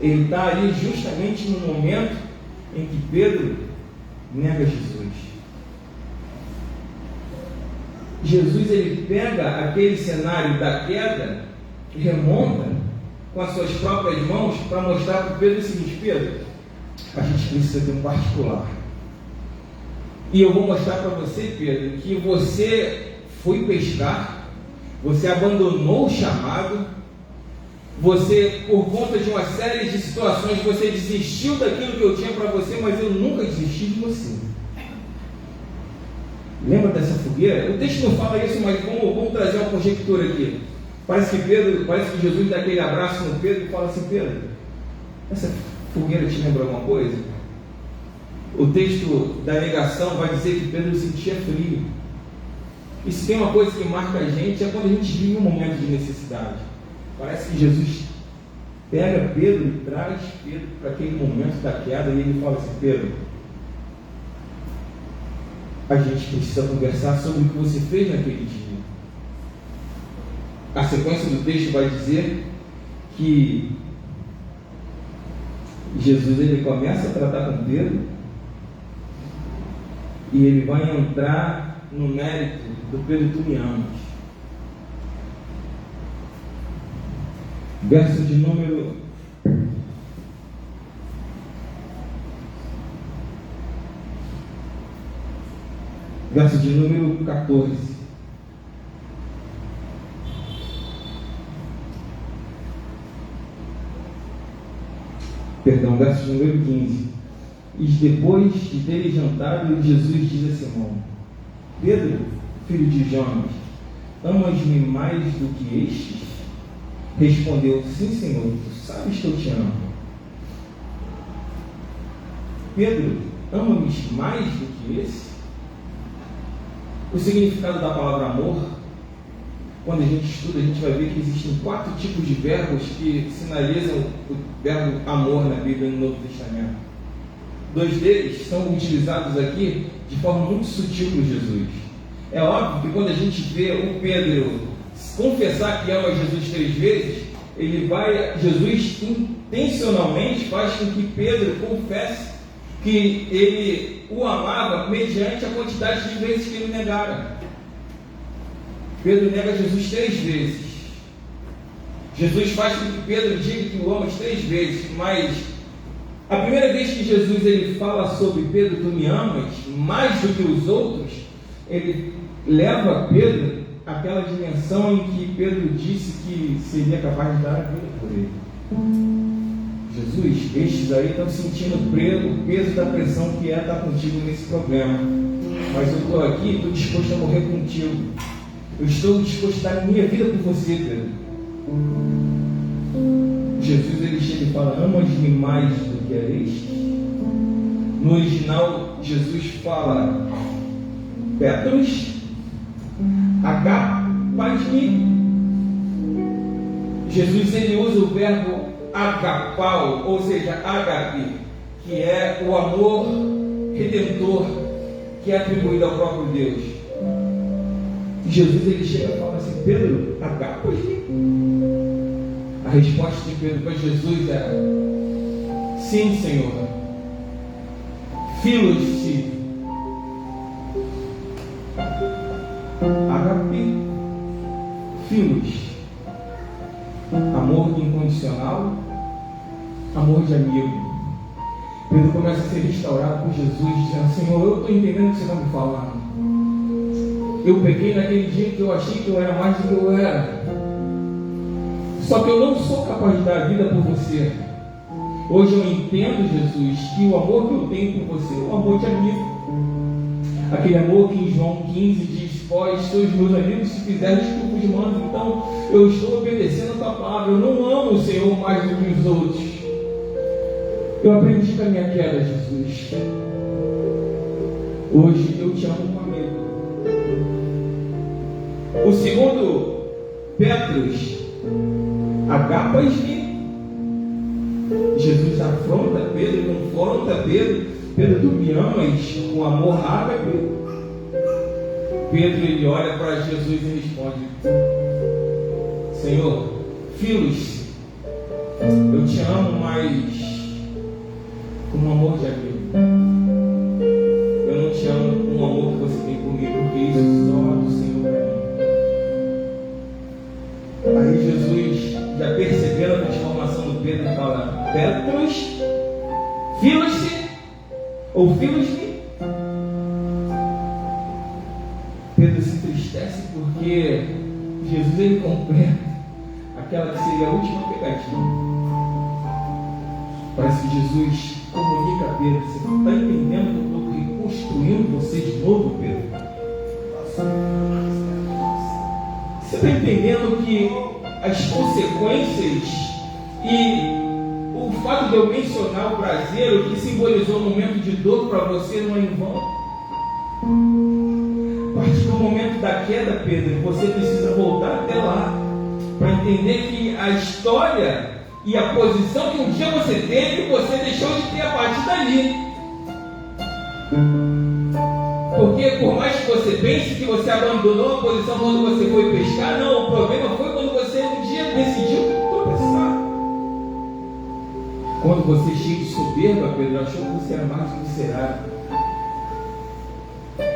Ele está ali justamente no momento em que Pedro nega Jesus. Jesus, ele pega aquele cenário da queda e remonta com as suas próprias mãos para mostrar para Pedro o seguinte: Pedro, a gente precisa ter um particular. E eu vou mostrar para você, Pedro, que você foi pescar, você abandonou o chamado, você, por conta de uma série de situações, você desistiu daquilo que eu tinha para você, mas eu nunca desisti de você. Lembra dessa fogueira? O texto não fala isso, mas vamos trazer uma conjectura aqui. Parece que Jesus dá aquele abraço no Pedro e fala assim: Pedro, essa fogueira te lembra alguma coisa? O texto da negação vai dizer que Pedro sentia frio. E se tem uma coisa que marca a gente, é quando a gente vive um momento de necessidade. Parece que Jesus pega Pedro e traz Pedro para aquele momento da queda, e ele fala assim: Pedro, a gente precisa conversar sobre o que você fez naquele dia. A sequência do texto vai dizer que Jesus, ele começa a tratar com Pedro e ele vai entrar no mérito do Pedro, tu me amas. Verso de número verso de número 14. Perdão, verso de número 15. E depois de terem jantado, Jesus diz a Simão: Pedro, filho de Jonas, amas-me mais do que estes? Respondeu: sim, Senhor, tu sabes que eu te amo. Pedro, ama-me mais do que esse? O significado da palavra amor, quando a gente estuda, a gente vai ver que existem 4 tipos de verbos que sinalizam o verbo amor na Bíblia no Novo Testamento. 2 deles são utilizados aqui de forma muito sutil por Jesus. É óbvio que quando a gente vê o Pedro confessar que ama Jesus 3 vezes, Jesus intencionalmente faz com que Pedro confesse que ele o amava mediante a quantidade de vezes que ele negara. Pedro nega Jesus 3 vezes. Jesus faz com que Pedro diga que o ama 3 vezes, mas a primeira vez que Jesus ele fala sobre Pedro, tu me amas, mais do que os outros, ele leva Pedro àquela dimensão em que Pedro disse que seria capaz de dar a vida por ele. Jesus, estes aí estão sentindo o peso da pressão que é estar contigo nesse problema. Mas eu estou aqui, estou disposto a morrer contigo. Eu estou disposto a dar minha vida por você, Pedro. Jesus, ele chega e fala: amas-me mais do que a este? No original, Jesus fala: Petros, agapás-me. Jesus, ele usa o verbo agapau, ou seja, agape, que é o amor redentor que é atribuído ao próprio Deus. E Jesus, ele chega e fala assim: Pedro, agapas-me? A resposta de Pedro para Jesus é: sim, Senhor. Filos-te. Agape, filos. Amor incondicional, amor de amigo. Pedro começa a ser restaurado por Jesus, dizendo: Senhor, eu estou entendendo o que você está me falando. Eu peguei naquele dia que eu achei que eu era mais do que eu era. Só que eu não sou capaz de dar a vida por você. Hoje eu entendo, Jesus, que o amor que eu tenho por você é um amor de amigo. Aquele amor que em João 15 diz: vós sois meus amigos se fizerdes o que eu vos mando. Então eu estou obedecendo a tua palavra. Eu não amo o Senhor mais do que os outros. Eu aprendi com a minha queda, Jesus. Hoje eu te amo como amigo. O segundo, Petros, agapas-me. Jesus afronta Pedro e confronta Pedro. Pedro, tu me amas com amor ágape? Pedro, ele olha para Jesus e responde: Senhor, filos, eu te amo, mas com um amor de amigo. Eu não te amo com o amor que você tem comigo, porque isso só é do Senhor para mim. Aí Jesus, já percebendo a transformação do Pedro, fala: Petros, filos-te ou filos-me? Pedro se entristece porque Jesus, ele completa aquela que seria a última pegadinha. Parece que Jesus comunica a Pedro: você não está entendendo que eu estou reconstruindo você de novo, Pedro? Você está entendendo que as consequências e o fato de eu mencionar o prazer, o que simbolizou um momento de dor para você, não é em vão? A partir do momento da queda, Pedro, você precisa voltar até lá para entender que a história e a posição que um dia você teve, você deixou de ter a partir dali. Porque por mais que você pense que você abandonou a posição quando você foi pescar, não, o problema foi quando você um dia decidiu tropeçar. Quando você, cheio de soberba, Pedro, achou que você era mais do que você era.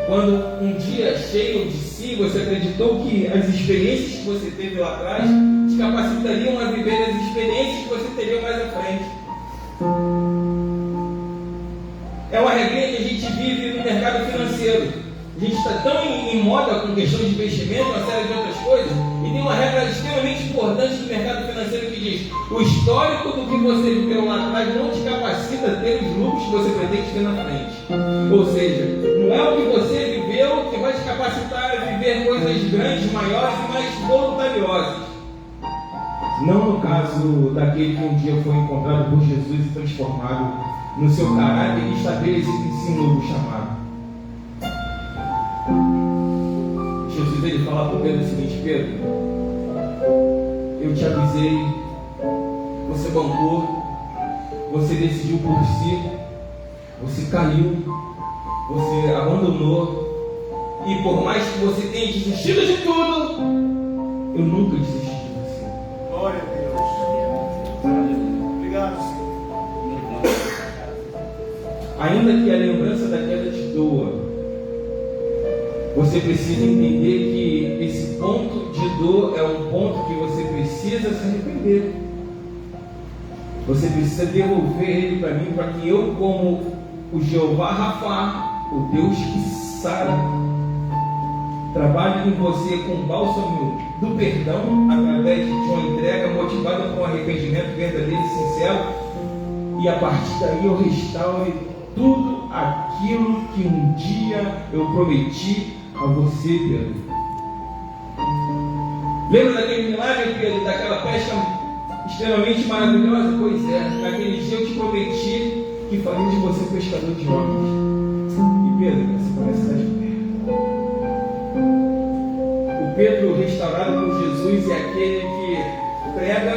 Quando um dia, cheio de si, você acreditou que as experiências que você teve lá atrás te capacitariam a viver as experiências que você teria mais à frente. É uma regrinha que a gente vive no mercado financeiro. A gente está tão em moda com questões de investimento, uma série de outras coisas, e tem uma regra extremamente importante do mercado financeiro que diz: o histórico do que você viveu lá atrás não te capacita a ter os lucros que você pretende ter na frente. Ou seja, não é o que você viveu que vai te capacitar a viver coisas grandes, maiores e mais voluntariosas. Não no caso daquele que um dia foi encontrado por Jesus e transformado no seu caráter e estabelecido em si um novo chamado. Jesus, ele fala para Pedro o seguinte: Pedro, eu te avisei, você bancou, você decidiu por si, você caiu, você abandonou, e por mais que você tenha desistido de tudo, eu nunca desisti de você. Glória a Deus. Obrigado, Senhor. Ainda que a lembrança da queda te doa, você precisa entender que esse ponto de dor é um ponto que você precisa se arrepender. Você precisa devolver ele para mim, para que eu, como o Jeová Rafá, o Deus que sara, trabalhe em você com o bálsamo do perdão, através de uma entrega motivada por um arrependimento verdadeiro e sincero, e a partir daí eu restaure tudo aquilo que um dia eu prometi a você, Pedro. Lembra daquele milagre, Pedro, daquela pesca extremamente maravilhosa? Pois é, naquele dia eu te prometi que faria de você pescador de homens. E Pedro, você parece estar de pé. O Pedro restaurado por Jesus é aquele que prega,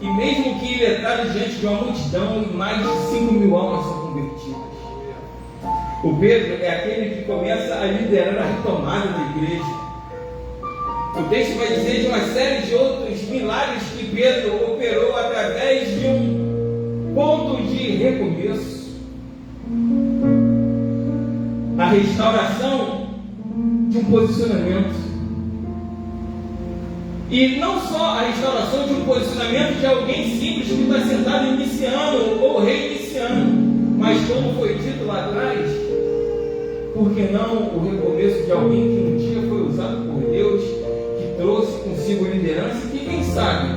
e mesmo que iletrado diante de uma multidão, mais de 5.000 almas são convertidas. O Pedro é aquele que começa a liderar a retomada da igreja. O texto vai dizer de uma série de outros milagres que Pedro operou através de um ponto de recomeço. A restauração de um posicionamento. E não só a restauração de um posicionamento de alguém simples que está sentado iniciando ou reiniciando, mas como foi dito lá atrás, por que não o recomeço de alguém que um dia foi usado por Deus, que trouxe consigo liderança, que quem sabe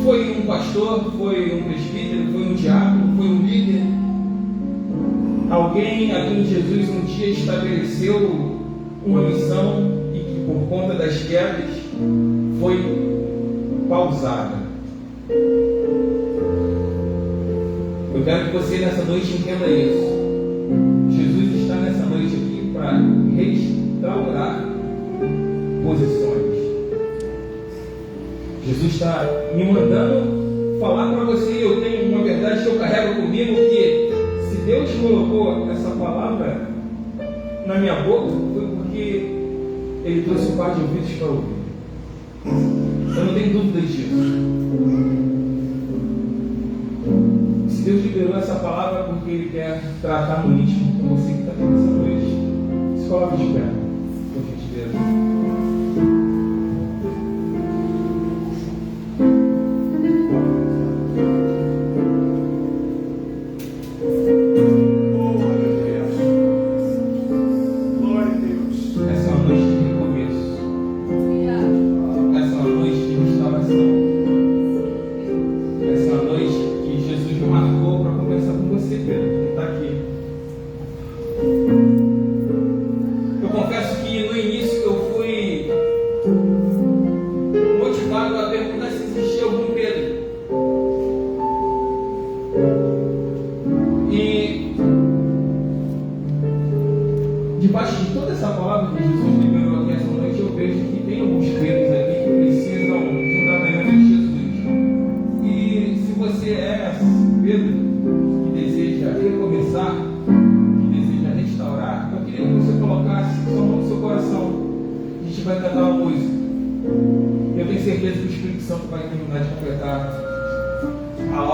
foi um pastor, foi um presbítero, foi um diácono, foi um líder, alguém a quem Jesus um dia estabeleceu uma missão e que por conta das quedas foi pausada. Eu quero que você nessa noite entenda isso. Jesus está nessa noite aqui para restaurar posições. Jesus está me mandando falar para você. Eu tenho uma verdade que eu carrego comigo, que se Deus colocou essa palavra na minha boca, foi porque Ele trouxe um par de ouvidos para ouvir. Eu não tenho dúvidas disso. Se Deus liberou essa palavra, é porque Ele quer tratar no íntimo com você que está aqui nessa noite. Se coloque de pé, por gentileza.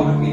Love,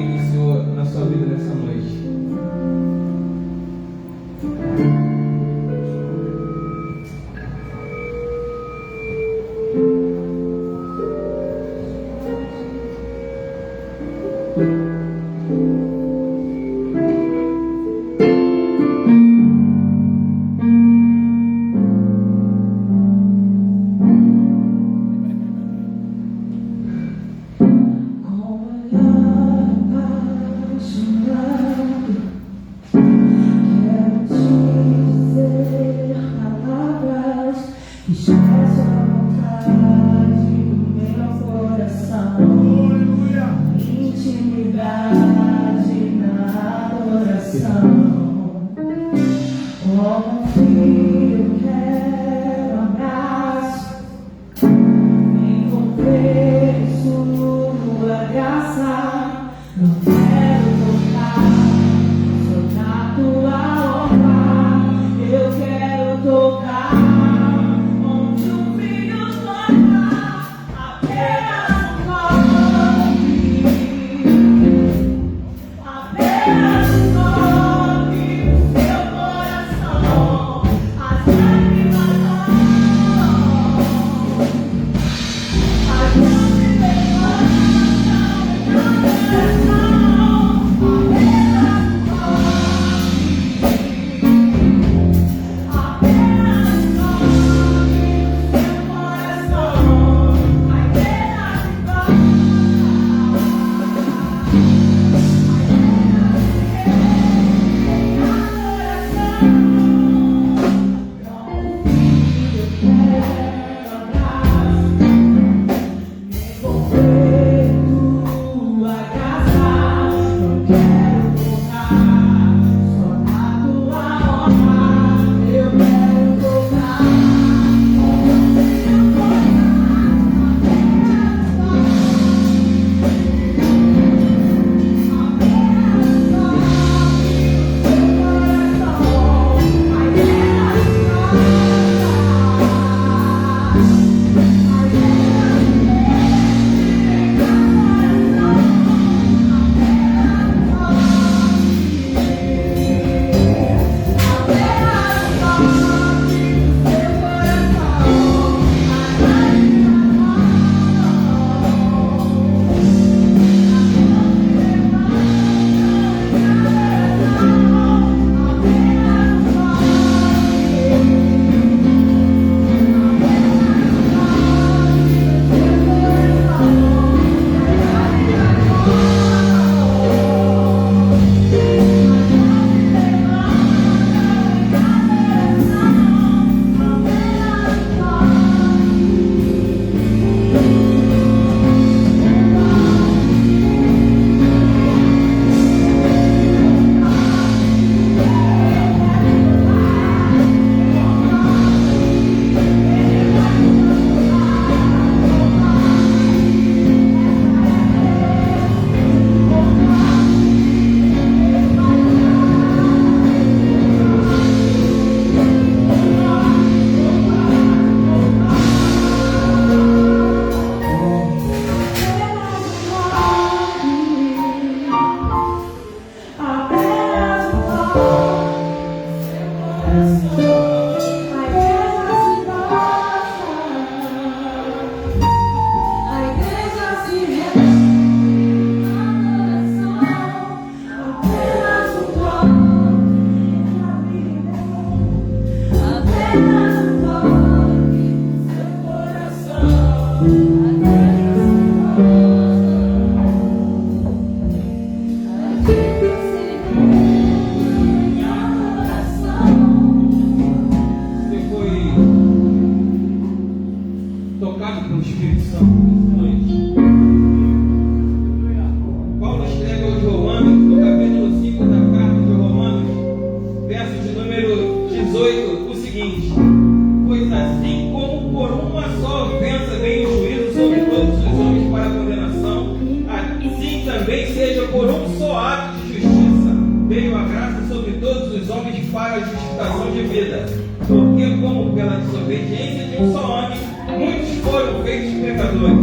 por um só ato de justiça veio a graça sobre todos os homens para a justificação de vida. Porque, como pela desobediência de um só homem, muitos foram feitos pecadores,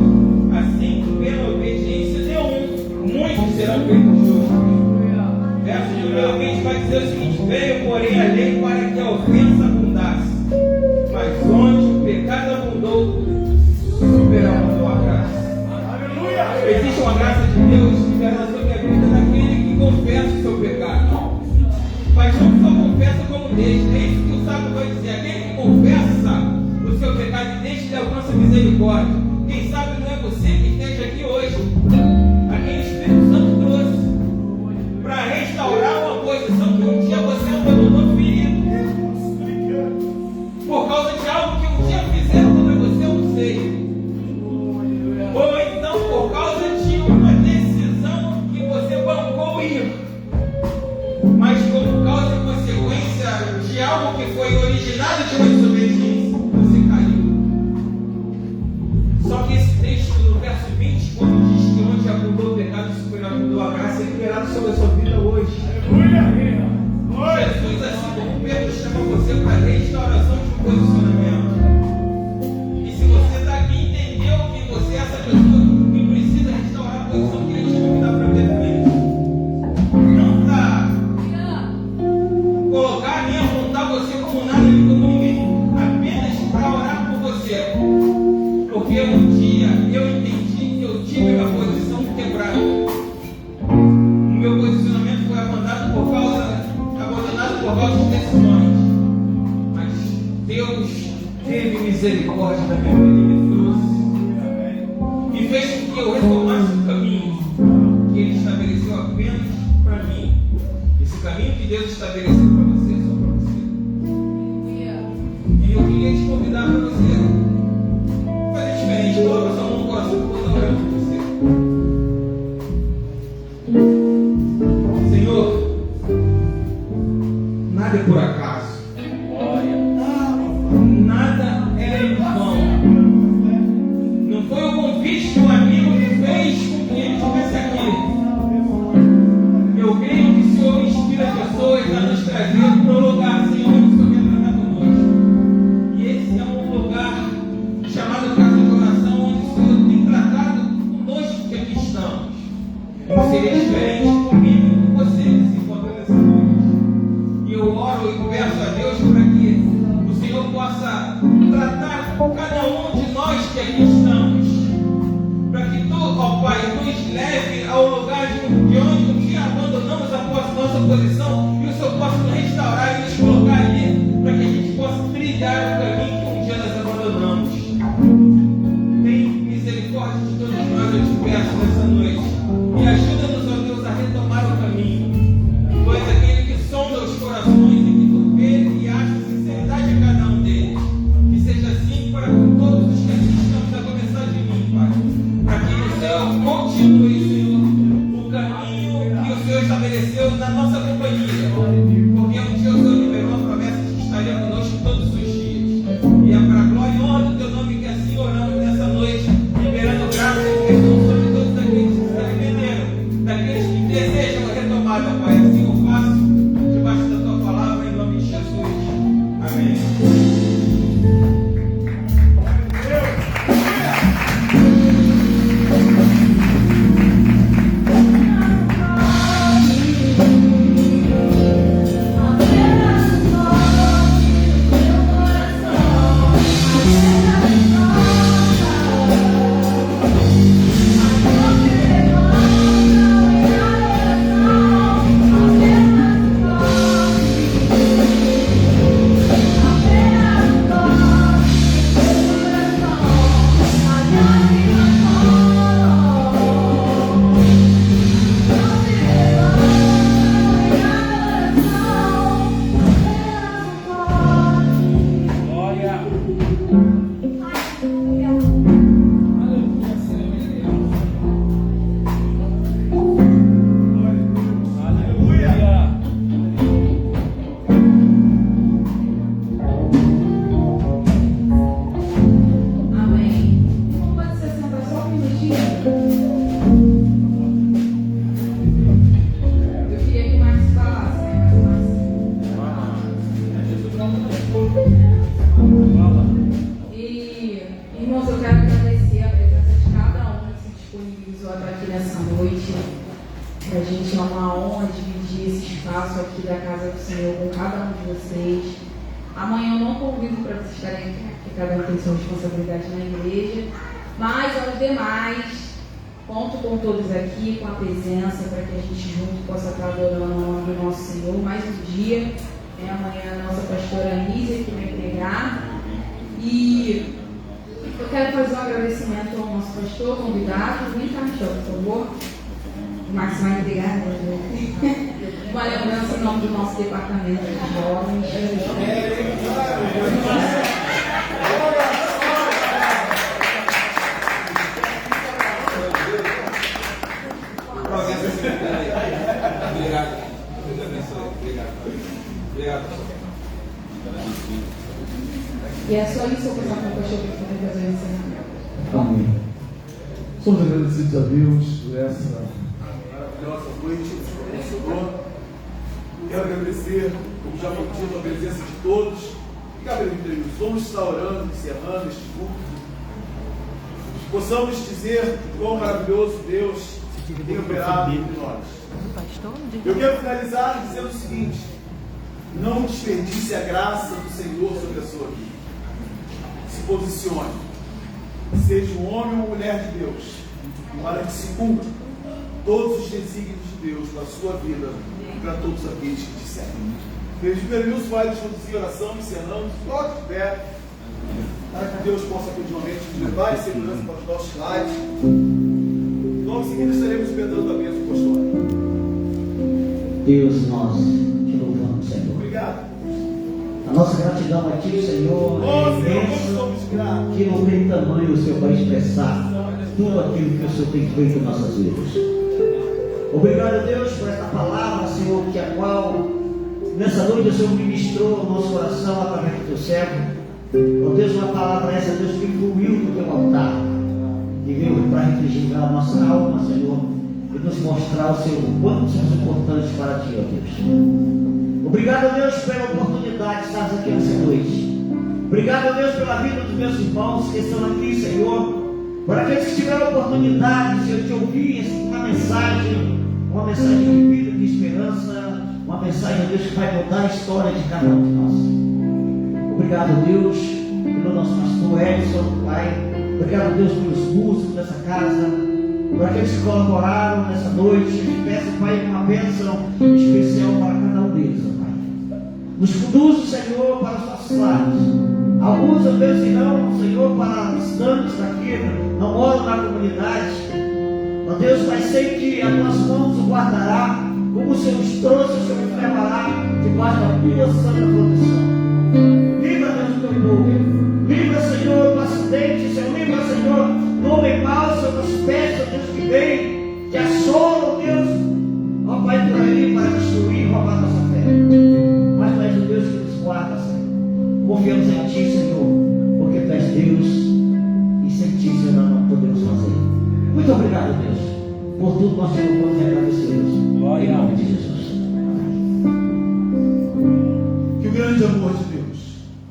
assim, pela obediência de um, muitos serão feitos justos. Verso de número 20 vai dizer o seguinte: veio, porém, a lei para que a ofensa abundasse, mas onde o pecado abundou, superabundou a graça. Existe uma graça de Deus que versa sobre a vida daquele que confessa o seu pecado, mas não só confessa como deixa. É isso que o sábio vai dizer: aquele que confessa o seu pecado e deixa, ele alcança misericórdia. Quem sabe não é você que esteja aqui hoje, aquele Espírito Santo trouxe para restaurar uma posição que um dia você abandonou ferido, por causa de algo que um dia fizeram contra você, eu não sei. Ou então por causa de uma decisão que você bancou ir, mas como causa e consequência de algo que foi originado de uma desobediência, você caiu. Só que esse texto, no verso 20, quando diz que onde abundou o pecado, superabundou a graça, é liberado sobre a sua vida hoje. Jesus, assim como Pedro, chama você para a restauração de um posicionamento. E se você está aqui e entendeu que você é essa pessoa que precisa restaurar a posição, que ele te convidar para ver também. Não para colocar nem apontar você como nada nem como ninguém, apenas para orar por você. Porque um dia eu entendi que eu tive minha posição quebrada. O meu posicionamento foi abandonado por causa de decisões. Mas Deus teve misericórdia da minha vida e me trouxe. E fez com que eu retomasse o caminho que Ele estabeleceu apenas para mim. Esse caminho que Deus estabeleceu para você é só para você. E eu queria te convidar para você fazer diferente. Coloca a sua mão no coração que eu vou estar orando por você. Senhor, nada é por acaso. Nada é em vão. Não foi o convite que um amigo me fez com que ele estivesse aqui. Eu creio que o Senhor inspira pessoas a nos trazer para o lugar, Senhor, onde o Senhor quer tratar conosco. E esse é um lugar chamado casa de oração, onde o Senhor tem tratado conosco que aqui estamos. Não seria diferente comigo e com você que se encontra nessa noite. E eu oro e peço a Deus para que o Senhor possa tratar cada um de nós que aqui estamos, para que tu, ó Pai, nos leve ao lugar de onde um dia abandonamos a nossa posição e o Senhor possa nos restaurar e nos colocar ali, para que a gente possa trilhar o caminho que um dia nós abandonamos. Tem misericórdia de todos nós, eu te peço nessa noite, e ajuda-nos, ó Deus, a retomar o caminho. Tu és aquele que sonda os corações e que tu vê e acha sinceridade a cada um deles. Que seja assim para todos os que aqui estamos, a começar de mim, Pai. Para que o Senhor continue, Senhor, o caminho que o Senhor estabeleceu na nossa companhia. que cada um tem sua responsabilidade na igreja. Mas aos demais, conto com todos aqui, com a presença, para que a gente junto possa estar adorando o nome do nosso Senhor mais um dia. Amanhã a nossa pastora Anísia que vai pregar. E eu quero fazer um agradecimento ao nosso pastor, convidado. Vem cá, Michel, por favor. O Marcos vai entregar, né? Uma lembrança em nome do nosso departamento de jovens. Obrigado. Obrigado. E é só isso que eu vou passar para o pastor para poder fazer o encerramento. Amém. Somos agradecidos a Deus por essa maravilhosa noite do Senhor. Quero agradecer, como já foi dito, a presença de todos. E, Gabriel, vamos estar orando, encerrando este culto. Possamos dizer quão maravilhoso Deus tem operado entre nós. Eu quero finalizar dizendo o seguinte: não desperdice a graça do Senhor sobre a sua vida. Se posicione. Seja um homem ou mulher de Deus, para que se cumpra todos os desígnios de Deus para a sua vida e para todos aqueles que te servem. Veja, Deus vai nos conduzir oração, encerrando, toque de pé, para que Deus possa continuamente nos levar em segurança para os nossos lares. Logo em seguida estaremos perdendo a bênção apostólica. Deus, nós te louvamos, Senhor. Obrigado. A nossa gratidão a Ti, Senhor, é imensa, que não tem tamanho o Senhor para expressar tudo aquilo que o Senhor tem feito em nossas vidas. Obrigado, Deus, por esta palavra, Senhor, que a qual nessa noite o Senhor ministrou ao nosso coração através do Teu servo. Oh Deus, uma palavra essa, Deus, que fluiu do Teu altar e veio para refrigerar a nossa alma, Senhor, e nos mostrar, o Senhor, o quanto somos importantes para Ti, ó Deus. Obrigado, Deus, pela oportunidade de estarmos aqui nessa noite. Obrigado, Deus, pela vida dos meus irmãos que estão aqui, Senhor. Para aqueles que tiveram a oportunidade, Senhor, de ouvir uma mensagem de vida, de esperança, uma mensagem, Deus, que vai mudar a história de cada um de nós. Obrigado, Deus, pelo nosso pastor Edson, Pai. Obrigado, Deus, pelos músicos dessa casa, por aqueles que colaboraram nessa noite. Te peço, Pai, uma bênção especial para cada um deles, ó Pai. Nos conduz, Senhor, para os nossos lares. Alguns, ó Deus, irão, Senhor, para distantes daqui, não moram na comunidade. Ó Deus, Pai, sei que as tuas mãos o guardará, como o Senhor os trouxe, o Senhor os levará debaixo da tua santa proteção. Livra, Deus, o teu povo. Livra, Senhor, do acidente, Senhor. Livra, Senhor, do homem mau, Senhor, dos pés, ó Deus, que vem, que assola, ó Deus, ó Pai, por aí, para destruir e roubar nossa fé. Mas Tu és o Deus que nos guarda, Senhor. Confiamos em Ti, Senhor, porque Tu és Deus e sem Ti, Senhor, nós não podemos fazer. Muito obrigado, Deus, por tudo nós te louvamos e agradecemos. Em nome de Jesus. Que o grande amor de Deus,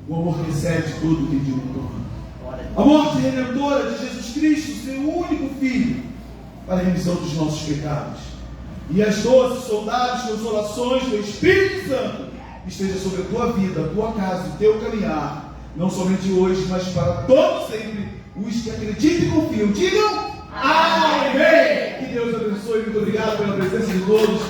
o amor que excede tudo que de a morte redentora de Jesus Cristo, seu único Filho, para a remissão dos nossos pecados, e as doces, saudáveis consolações do Espírito Santo esteja sobre a tua vida, a tua casa, o teu caminhar, não somente hoje, mas para todos sempre. Os que acreditam e confiam, digam amém. Que Deus abençoe. Muito obrigado pela presença de todos.